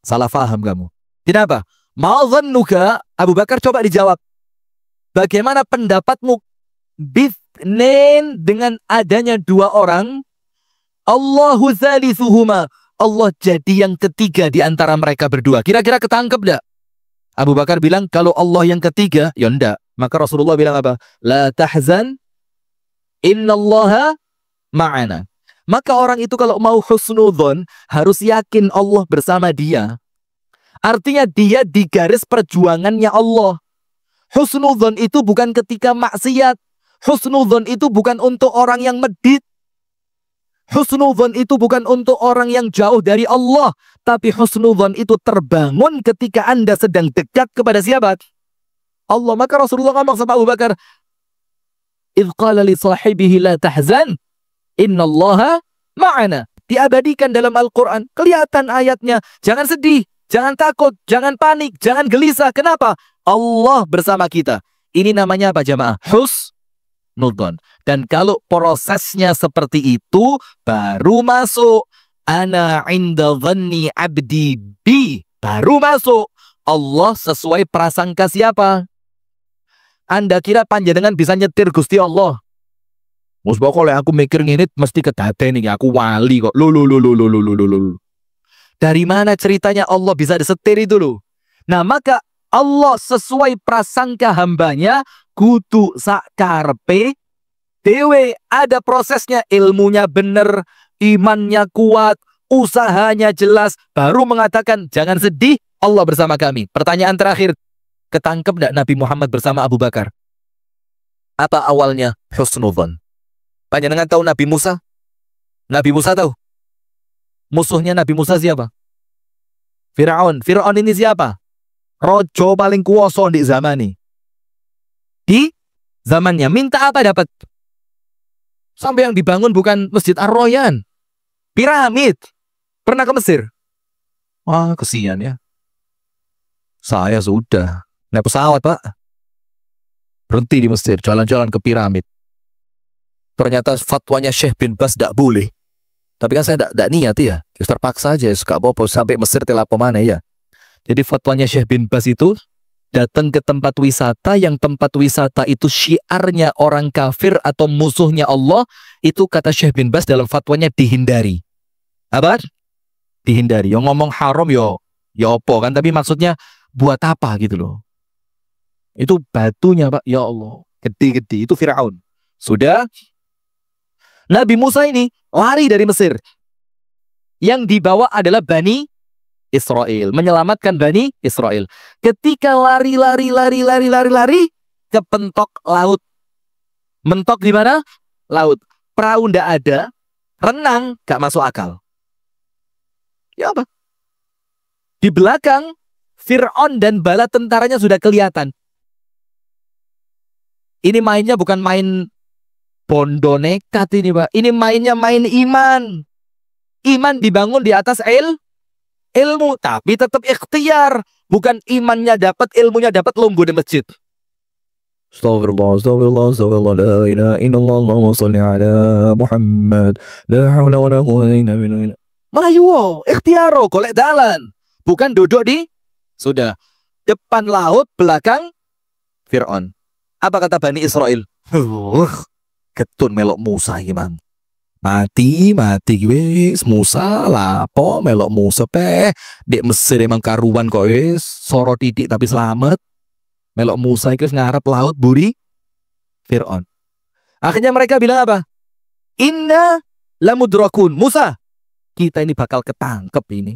salah faham kamu. Kenapa? Ma'adhannuka, Abu Bakar coba dijawab. Bagaimana pendapatmu bithnain dengan adanya 2 orang? Allahu thalithuhuma. Allah jadi yang ketiga di antara mereka berdua. Kira-kira ketangkep enggak? Abu Bakar bilang kalau Allah yang ketiga, ya enggak. Maka Rasulullah bilang apa? La tahzan, innallaha ma'ana. Maka orang itu kalau mau husnudzon harus yakin Allah bersama dia. Artinya dia di garis perjuangannya Allah. Husnudzon itu bukan ketika maksiat. Husnudzon itu bukan untuk orang yang medit. Husnudzon itu bukan untuk orang yang jauh dari Allah. Tapi husnudzon itu terbangun ketika Anda sedang dekat kepada siapa? Allah. Maka Rasulullah ngomong sama Abu Bakar, idh qala li sahibihi la tahzan, innallaha ma'ana. Diabadikan dalam Al-Quran. Kelihatan ayatnya. Jangan sedih, jangan takut, jangan panik, jangan gelisah. Kenapa? Allah bersama kita. Ini namanya apa jamaah? Husnudzon. Dan kalau prosesnya seperti itu, baru masuk ana inda dhanni abdi bi. Baru masuk Allah sesuai prasangka siapa? Anda kira panjenengan bisa nyetir Gusti Allah? Mus pokoknya aku mikir ngene mesti kedaten nih, aku wali kok. Lu. Dari mana ceritanya Allah bisa disetir itu loh? Nah, maka Allah sesuai prasangka hambanya kudu sakarpe dewe, ada prosesnya, ilmunya bener, imannya kuat, usahanya jelas, baru mengatakan jangan sedih, Allah bersama kami. Pertanyaan terakhir, ketangkep enggak Nabi Muhammad bersama Abu Bakar? Apa awalnya? Husnudzon. Panjenengan tahu Nabi Musa? Nabi Musa tahu? Musuhnya Nabi Musa siapa? Fir'aun. Fir'aun ini siapa? Rojo paling kuoso di zaman ini. Di zamannya. Minta apa dapat? Sampai yang dibangun bukan Masjid Ar-Royan. Piramid. Pernah ke Mesir? Wah, kesian ya. Saya sudah. Naik pesawat, Pak. Berhenti di Mesir. Jalan-jalan ke piramid. Ternyata fatwanya Syekh bin Bas tidak boleh. Tapi kan saya tidak niat ya. Terpaksa aja. Suka apa-apa. Sampai Mesir telapo mana ya. Jadi fatwanya Syekh bin Bas itu datang ke tempat wisata yang tempat wisata itu syiarnya orang kafir atau musuhnya Allah. Itu kata Syekh bin Bas dalam fatwanya dihindari. Apa? Dihindari. Yang ngomong haram ya apa kan. Tapi maksudnya buat apa gitu loh. Itu batunya Pak. Ya Allah. Gede-gede. Itu Fir'aun. Sudah. Nabi Musa ini lari dari Mesir. Yang dibawa adalah Bani Israel. Menyelamatkan Bani Israel. Ketika lari, kepentok laut. Mentok di mana? Laut. Perahu ndak ada. Renang gak masuk akal. Ya apa? Di belakang Fir'aun dan bala tentaranya sudah kelihatan. Ini mainnya bukan main bondo nekat ini Pak. Ini mainnya main iman. Iman dibangun di atas ilmu. Tapi tetap ikhtiar. Bukan imannya dapat, ilmunya dapat, lombo di masjid. Astagfirullah, la ilaha illallah, Allahumma sholli ala Muhammad. La hawla wa la quwwata illa billah. Melayu, ikhtiaro, golek dalan. Bukan duduk di, sudah. Depan laut, belakang Fir'aun. Apa kata Bani Israel? Ketun melok Musa gimana? Mati wis Musa lapo melok Musa dek Mesir emang karuan kok wis soro titik tapi selamat. Melok Musa itu ngarep laut buri Fir'aun. Akhirnya mereka bilang apa? Inna lamudrakun. Musa, kita ini bakal ketangkep ini.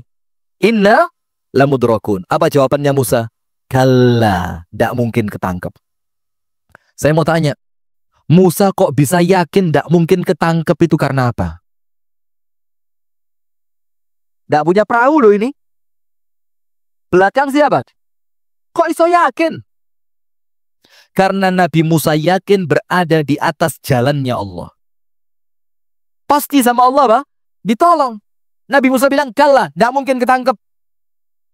Inna lamudrakun. Apa jawabannya Musa? Kalla, tidak mungkin ketangkep. Saya mau tanya, Musa kok bisa yakin tidak mungkin ketangkep itu karena apa? Tidak punya perahu loh ini. Belakang siapa? Kok iso yakin? Karena Nabi Musa yakin berada di atas jalannya Allah. Pasti sama Allah Pak, ditolong. Nabi Musa bilang, kalah, tidak mungkin ketangkep.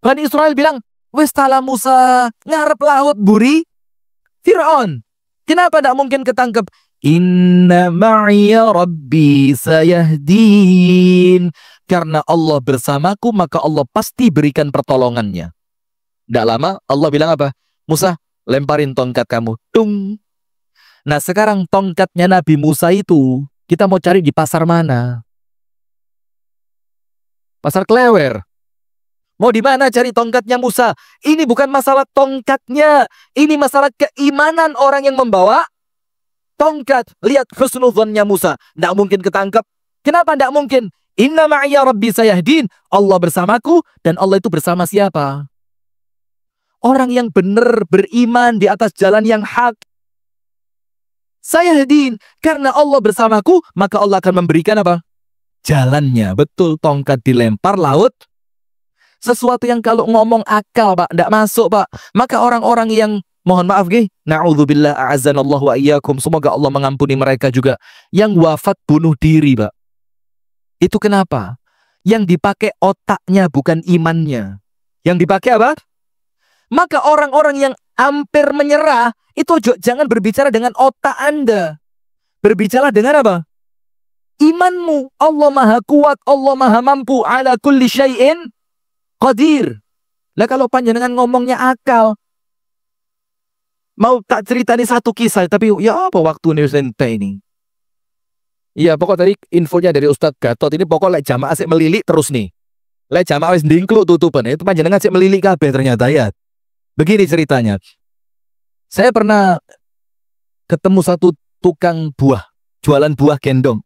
Bani Israel bilang, wes tala Musa ngarep laut buri Fir'aun. Kenapa tidak mungkin ketangkep? Inna ma'iya rabbi sayahdin. Karena Allah bersamaku, maka Allah pasti berikan pertolongannya. Tidak lama, Allah bilang apa? Musa, lemparin tongkat kamu. Tung. Nah sekarang tongkatnya Nabi Musa itu, kita mau cari di pasar mana? Pasar Klewer. Mau di mana cari tongkatnya Musa? Ini bukan masalah tongkatnya. Ini masalah keimanan orang yang membawa tongkat. Lihat husnudzonnya Musa. Tidak mungkin ketangkep. Kenapa tidak mungkin? Inna ma'iya rabbi sayahdin. Allah bersamaku dan Allah itu bersama siapa? Orang yang benar beriman di atas jalan yang hak. Sayahdin. Karena Allah bersamaku, maka Allah akan memberikan apa? Jalannya. Betul, tongkat dilempar laut. Sesuatu yang kalau ngomong akal Pak, tidak masuk Pak. Maka orang-orang yang, mohon maaf na'udzubillah a'azzanallahu wa iyyakum, semoga Allah mengampuni mereka juga, yang wafat bunuh diri Pak. Itu kenapa? Yang dipakai otaknya bukan imannya. Yang dipakai apa? Maka orang-orang yang hampir menyerah, itu jangan berbicara dengan otak Anda. Berbicara dengan apa? Imanmu. Allah maha kuat, Allah maha mampu, ala kulli syai'in qadir. Lah kalau panjenengan ngomongnya akal. Mau tak cerita nih satu kisah, tapi ya apa waktu ini? Iya, pokok tadi infonya dari Ustadz Gatot ini pokok lek jamaah asik melilik terus nih. Lek jamaah wis ndingkluk tutupan itu panjenengan asik melilik kabeh ternyata ya. Begini ceritanya. Saya pernah ketemu satu tukang buah, jualan buah gendong.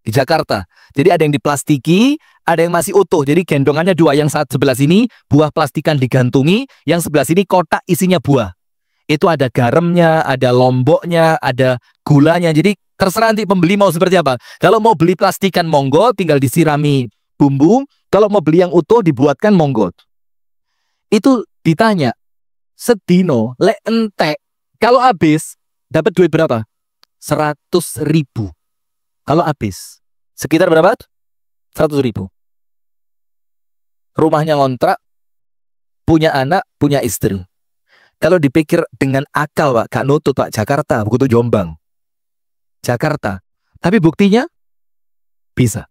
di Jakarta. Jadi ada yang diplastiki, ada yang masih utuh. Jadi gendongannya dua, yang sebelah sini buah plastikan digantungi, yang sebelah sini kotak isinya buah. Itu ada garamnya, ada lomboknya, ada gulanya. Jadi terserah nanti pembeli mau seperti apa. Kalau mau beli plastikan monggo, tinggal disirami bumbu. Kalau mau beli yang utuh dibuatkan monggo. Itu ditanya, sedino lek entek kalau habis dapat duit berapa? 100.000. Kalau habis sekitar berapa? 100.000. Rumahnya ngontrak, punya anak, punya istri. Kalau dipikir dengan akal, Pak, gak nutut, Pak. Jakarta, buku Jombang, Jakarta. Tapi buktinya bisa.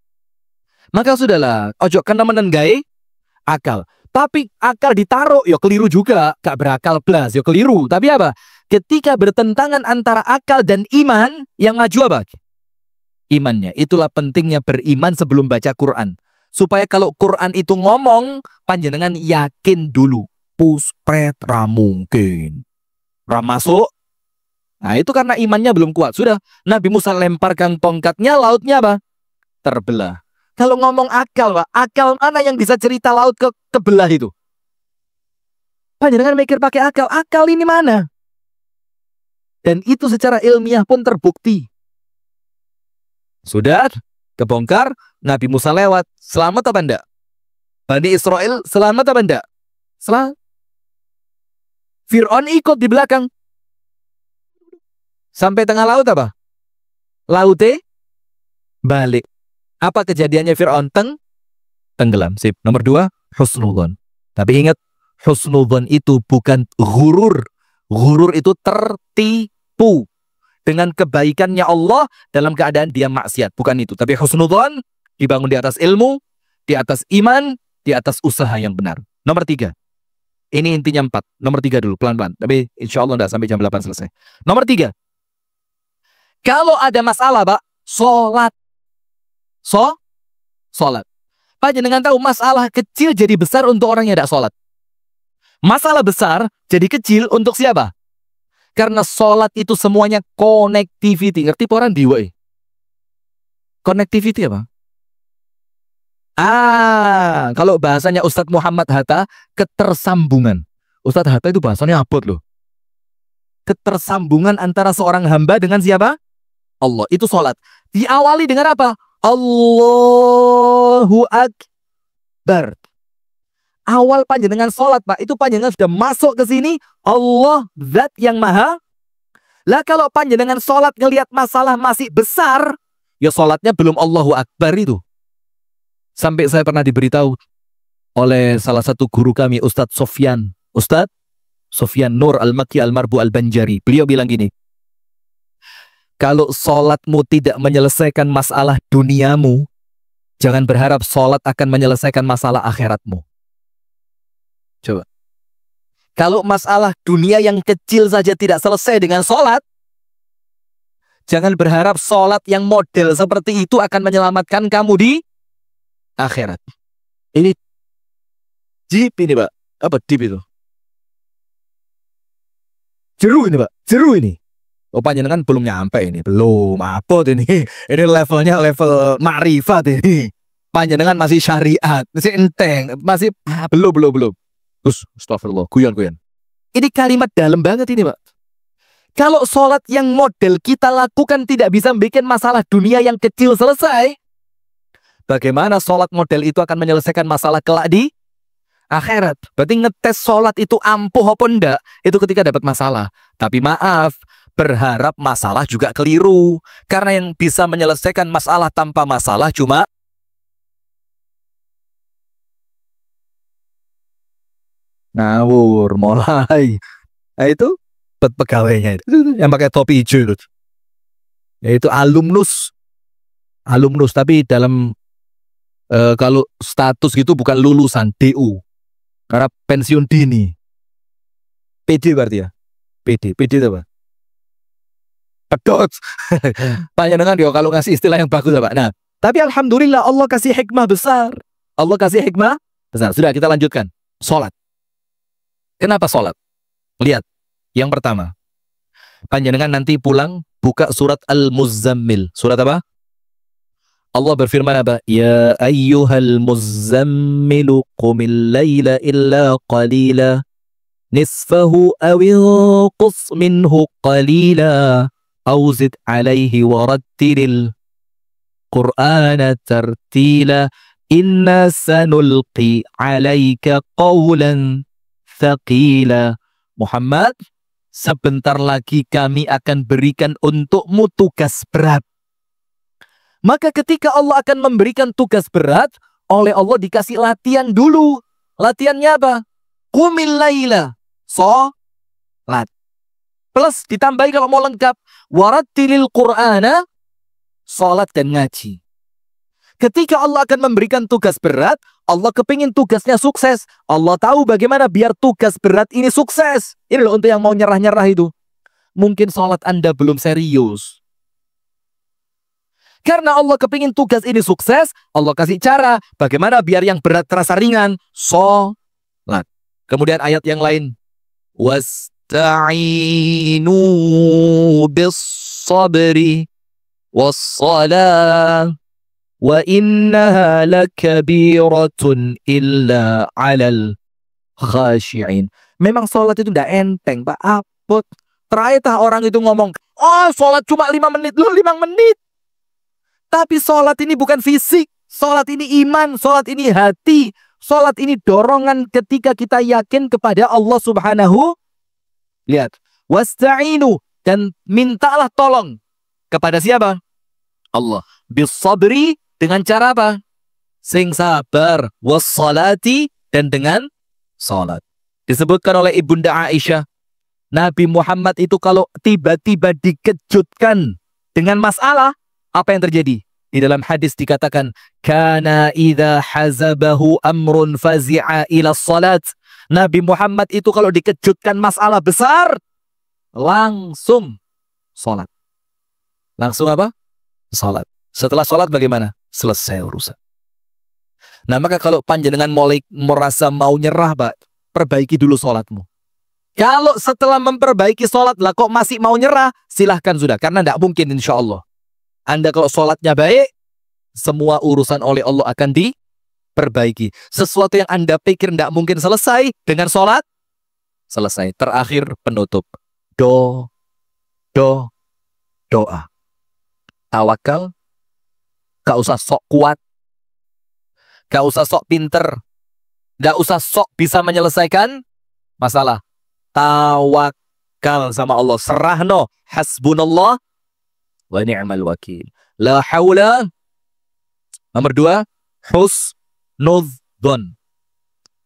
Maka sudahlah, ojo kan temenan gawe akal. Tapi akal ditaruh, ya keliru juga. Gak berakal plus, ya keliru. Tapi apa? Ketika bertentangan antara akal dan iman, yang maju apa? Imannya. Itulah pentingnya beriman sebelum baca Quran. Supaya kalau Quran itu ngomong, panjenengan yakin dulu. Puspret ramungkin. Ramasuk. Nah itu karena imannya belum kuat. Sudah, Nabi Musa lemparkan tongkatnya, lautnya apa? Terbelah. Kalau ngomong akal, Pak, akal mana yang bisa cerita laut kebelah itu? Panjenengan mikir pakai akal. Akal ini mana? Dan itu secara ilmiah pun terbukti. Sudah kebongkar, Nabi Musa lewat. Selamat apa enggak? Bani Israel selamat apa enggak? Selamat. Fir'aun ikut di belakang. Sampai tengah laut apa? Laute balik. Apa kejadiannya Fir'aun? Tenggelam. Sip. Nomor 2, husnudzon. Tapi ingat, husnudzon itu bukan ghurur. Ghurur itu tertipu dengan kebaikannya Allah dalam keadaan dia maksiat. Bukan itu. Tapi husnudzon dibangun di atas ilmu, di atas iman, di atas usaha yang benar. Nomor 3. Ini intinya 4. Nomor 3 dulu, pelan-pelan. Tapi insya Allah enggak sampai jam 8 selesai. Nomor 3. Kalau ada masalah, Pak, sholat. Sholat. Panjenengan tahu masalah kecil jadi besar untuk orang yang tidak sholat. Masalah besar jadi kecil untuk siapa? Karena sholat itu semuanya connectivity. Ngerti orang biwa? Connectivity apa? Kalau bahasanya Ustadz Muhammad Hatta, ketersambungan. Ustadz Hatta itu bahasanya abot loh. Ketersambungan antara seorang hamba dengan siapa? Allah. Itu sholat. Diawali dengan apa? Allahu Akbar. Awal panjenengan sholat, Pak, itu panjenengan sudah masuk ke sini. Allah, zat yang maha. Lah kalau panjenengan sholat ngelihat masalah masih besar, ya sholatnya belum Allahu Akbar itu. Sampai saya pernah diberitahu oleh salah satu guru kami, Ustadz Sofyan Nur Al-Makki Al-Marbu Al-Banjari. Beliau bilang gini, kalau sholatmu tidak menyelesaikan masalah duniamu, jangan berharap sholat akan menyelesaikan masalah akhiratmu. Coba. Kalau masalah dunia yang kecil saja tidak selesai dengan sholat, jangan berharap sholat yang model seperti itu akan menyelamatkan kamu di akhirat. Ini jeep ini, Pak. Apa jeep itu? Jeru ini, Pak. Jeru ini. Oh, panjenengan belum nyampe ini. Belum. Apa ini? Ini levelnya level ma'rifat ini. Panjenengan masih syariat. Masih enteng. Masih belum. Terus, astagfirullah. Guyon. Ini kalimat dalam banget ini, Pak. Kalau sholat yang model kita lakukan tidak bisa bikin masalah dunia yang kecil selesai, bagaimana sholat model itu akan menyelesaikan masalah kelak di akhirat? Berarti ngetes sholat itu ampuh apa enggak, itu ketika dapat masalah. Tapi maaf, berharap masalah juga keliru. Karena yang bisa menyelesaikan masalah tanpa masalah cuma ngawur, mulai. Nah itu pegawainya itu yang pakai topi hijau itu. Yaitu alumnus. Tapi dalam kalau status gitu bukan lulusan DU. Karena pensiun dini. PD berarti ya? PD itu apa? Pedot. Panjenengan dia kalau ngasih istilah yang bagus Pak. Nah, tapi alhamdulillah Allah kasih hikmah besar. Sudah, kita lanjutkan. Sholat. Kenapa sholat? Lihat. Yang pertama. Panjenengan nanti pulang buka surat Al-Muzammil. Surat apa? Allah berfirman apa? Ya ayyuhal muzammilu qumil layla illa qalila nisfahu awil qus minhu qalila awzid alaihi warattilil qur'ana tartila inna sanulqi alaika qawlan thaqila. Muhammad, sebentar lagi kami akan berikan untukmu tugas berat. Maka ketika Allah akan memberikan tugas berat, oleh Allah dikasih latihan dulu. Latihannya apa? Qumil laila, sholat. Plus ditambahi kalau mau lengkap, warattilil qur'ana, sholat dan ngaji. Ketika Allah akan memberikan tugas berat, Allah kepingin tugasnya sukses. Allah tahu bagaimana biar tugas berat ini sukses. Ini loh untuk yang mau nyerah-nyerah itu. Mungkin sholat Anda belum serius. Karena Allah kepingin tugas ini sukses, Allah kasih cara bagaimana biar yang berat terasa ringan. Sholat. Kemudian ayat yang lain. Wasta'inu bis-sabri was-salah. Wa innaha lakabiratun illa 'alal khashi'in. Memang sholat itu tidak enteng, Pak. Apot. Terakhir orang itu ngomong, oh sholat cuma 5 menit. Lu 5 menit. Tapi sholat ini bukan fisik. Sholat ini iman. Sholat ini hati. Sholat ini dorongan ketika kita yakin kepada Allah Subhanahu. Lihat. Wasta'inu. Dan mintalah tolong. Kepada siapa? Allah. Bis-sabri. Dengan cara apa? Sing sabar. Was-salati. Dan dengan salat. Disebutkan oleh Ibunda Aisyah. Nabi Muhammad itu kalau tiba-tiba dikejutkan dengan masalah, apa yang terjadi? Di dalam hadis dikatakan, kana idza hazabahu amrun fazi'a ila salat. Nabi Muhammad itu kalau dikejutkan masalah besar, langsung salat. Langsung apa? Salat. Setelah salat bagaimana? Selesai urusan. Nah, maka kalau panjenengan mulai merasa mau nyerah, Pak, perbaiki dulu salatmu. Kalau setelah memperbaiki salat lah kok masih mau nyerah, silahkan sudah. Karena tidak mungkin insya Allah. Anda kalau sholatnya baik, semua urusan oleh Allah akan diperbaiki. Sesuatu yang Anda pikir tidak mungkin selesai dengan sholat, selesai. Terakhir penutup. Doa. Tawakal. Gak usah sok kuat. Gak usah sok pinter. Gak usah sok bisa menyelesaikan masalah. Tawakal sama Allah. Serahno. Hasbunallah wa ni'mal wakil. La hawla. Nomor 2, husnudzon.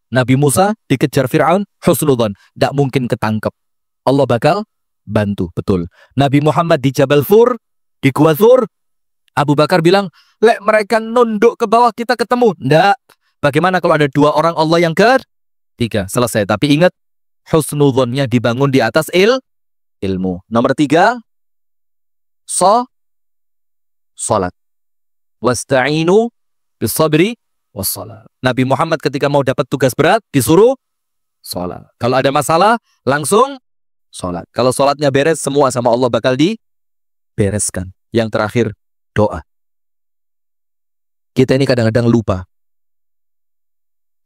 Nabi Musa dikejar Fir'aun, husnudzon. Tidak mungkin ketangkep. Allah bakal bantu, betul. Nabi Muhammad di Jabal Thur, di Gua Thur, Abu Bakar bilang, lek mereka nunduk ke bawah kita ketemu. Tidak. Bagaimana kalau ada 2 orang Allah yang ketiga? Selesai. Tapi ingat, husnudzonnya dibangun di atas ilmu. Nomor 3, salat. Wasta'inu bis-sabri was-salat. Nabi Muhammad ketika mau dapat tugas berat disuruh salat. Kalau ada masalah langsung salat. Kalau salatnya beres, semua sama Allah bakal dibereskan. Yang terakhir, doa. Kita ini kadang-kadang lupa.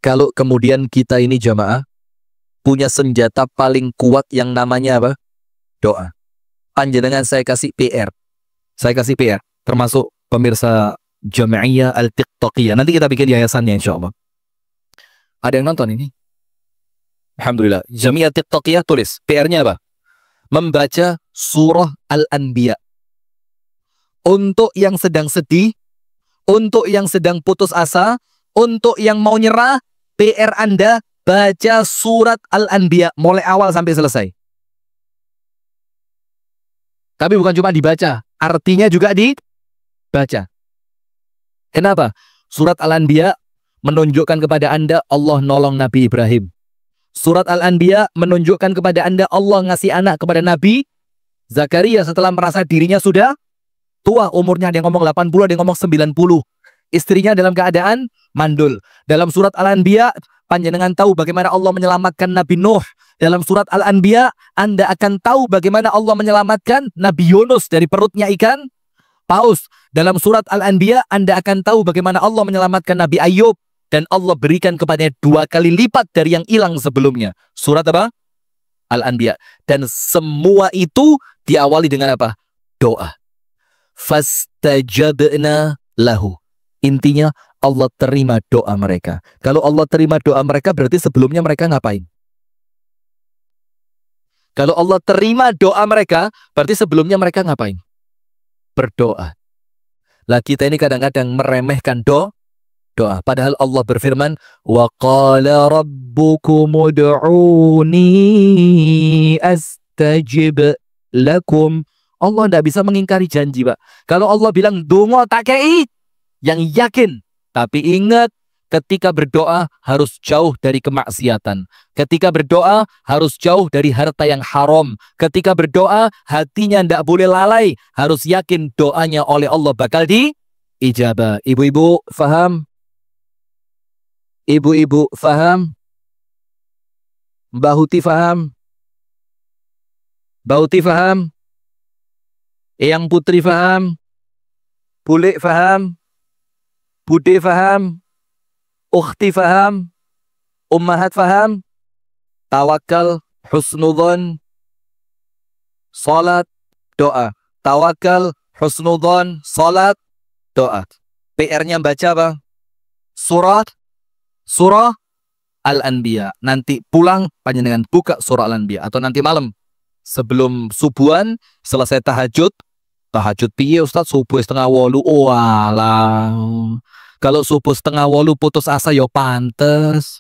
Kalau kemudian kita ini jamaah punya senjata paling kuat yang namanya apa? Doa. Panjenengan saya kasih PR. Termasuk pemirsa Jami'iyah Al-Tiqtaqiyah. Nanti kita bikin yayasannya insya Allah. Ada yang nonton ini? Alhamdulillah. Jami'iyah Al-Tiqtaqiyah tulis. PR-nya apa? Membaca surah Al-Anbiya. Untuk yang sedang sedih, untuk yang sedang putus asa, untuk yang mau nyerah, PR Anda baca surat Al-Anbiya mulai awal sampai selesai. Tapi bukan cuma dibaca, artinya juga dibaca. Kenapa? Surat Al-Anbiya menunjukkan kepada Anda Allah nolong Nabi Ibrahim. Surat Al-Anbiya menunjukkan kepada Anda Allah ngasih anak kepada Nabi Zakaria setelah merasa dirinya sudah tua, umurnya ada yang ngomong 80, ada yang ngomong 90. Istrinya dalam keadaan mandul. Dalam surat Al-Anbiya, panjenengan tahu bagaimana Allah menyelamatkan Nabi Nuh. Dalam surat Al-Anbiya, Anda akan tahu bagaimana Allah menyelamatkan Nabi Yunus dari perutnya ikan paus. Dalam surat Al-Anbiya Anda akan tahu bagaimana Allah menyelamatkan Nabi Ayub dan Allah berikan kepadanya 2 kali lipat dari yang hilang sebelumnya. Surat apa? Al-Anbiya. Dan semua itu diawali dengan apa? Doa. Fastajabna lahu. Intinya Allah terima doa mereka. Kalau Allah terima doa mereka berarti sebelumnya mereka ngapain? Kalau Allah terima doa mereka berarti sebelumnya mereka ngapain? Berdoa. Lah kita ini kadang-kadang meremehkan doa. Padahal Allah berfirman, wa qala rabbukum ud'uni astajib lakum. Allah tidak bisa mengingkari janji, Pak. Kalau Allah bilang dongo tak kei, yang yakin. Tapi ingat, ketika berdoa harus jauh dari kemaksiatan. Ketika berdoa harus jauh dari harta yang haram. Ketika berdoa hatinya tidak boleh lalai. Harus yakin doanya oleh Allah bakal diijabah. Ibu-ibu faham? Ibu-ibu faham? Mbak Huti faham? Mbak Huti faham? Eyang Putri faham? Bule faham? Bude faham? Ukhti faham? Ummahat faham? Tawakal, husnudzon, salat, doa. Tawakal, husnudzon, salat, doa. PR-nya baca apa? Surah Al-Anbiya. Nanti pulang panjenengan buka surah Al-Anbiya atau nanti malam sebelum subuhan selesai tahajud. Tahajud piye Ustaz? Subuh 7:30. Oh alah. Kalau subuh 7:30 putus asa ya pantes.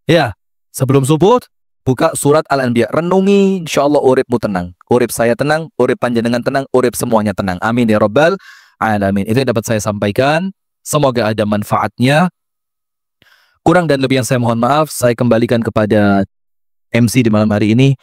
Ya, sebelum subuh buka surat Al-Anbiya. Renungi, insyaallah uripmu tenang. Urip saya tenang, urip panjenengan tenang, urip semuanya tenang. Amin ya rabbal alamin. Itu yang dapat saya sampaikan. Semoga ada manfaatnya. Kurang dan lebih yang saya mohon maaf. Saya kembalikan kepada MC di malam hari ini.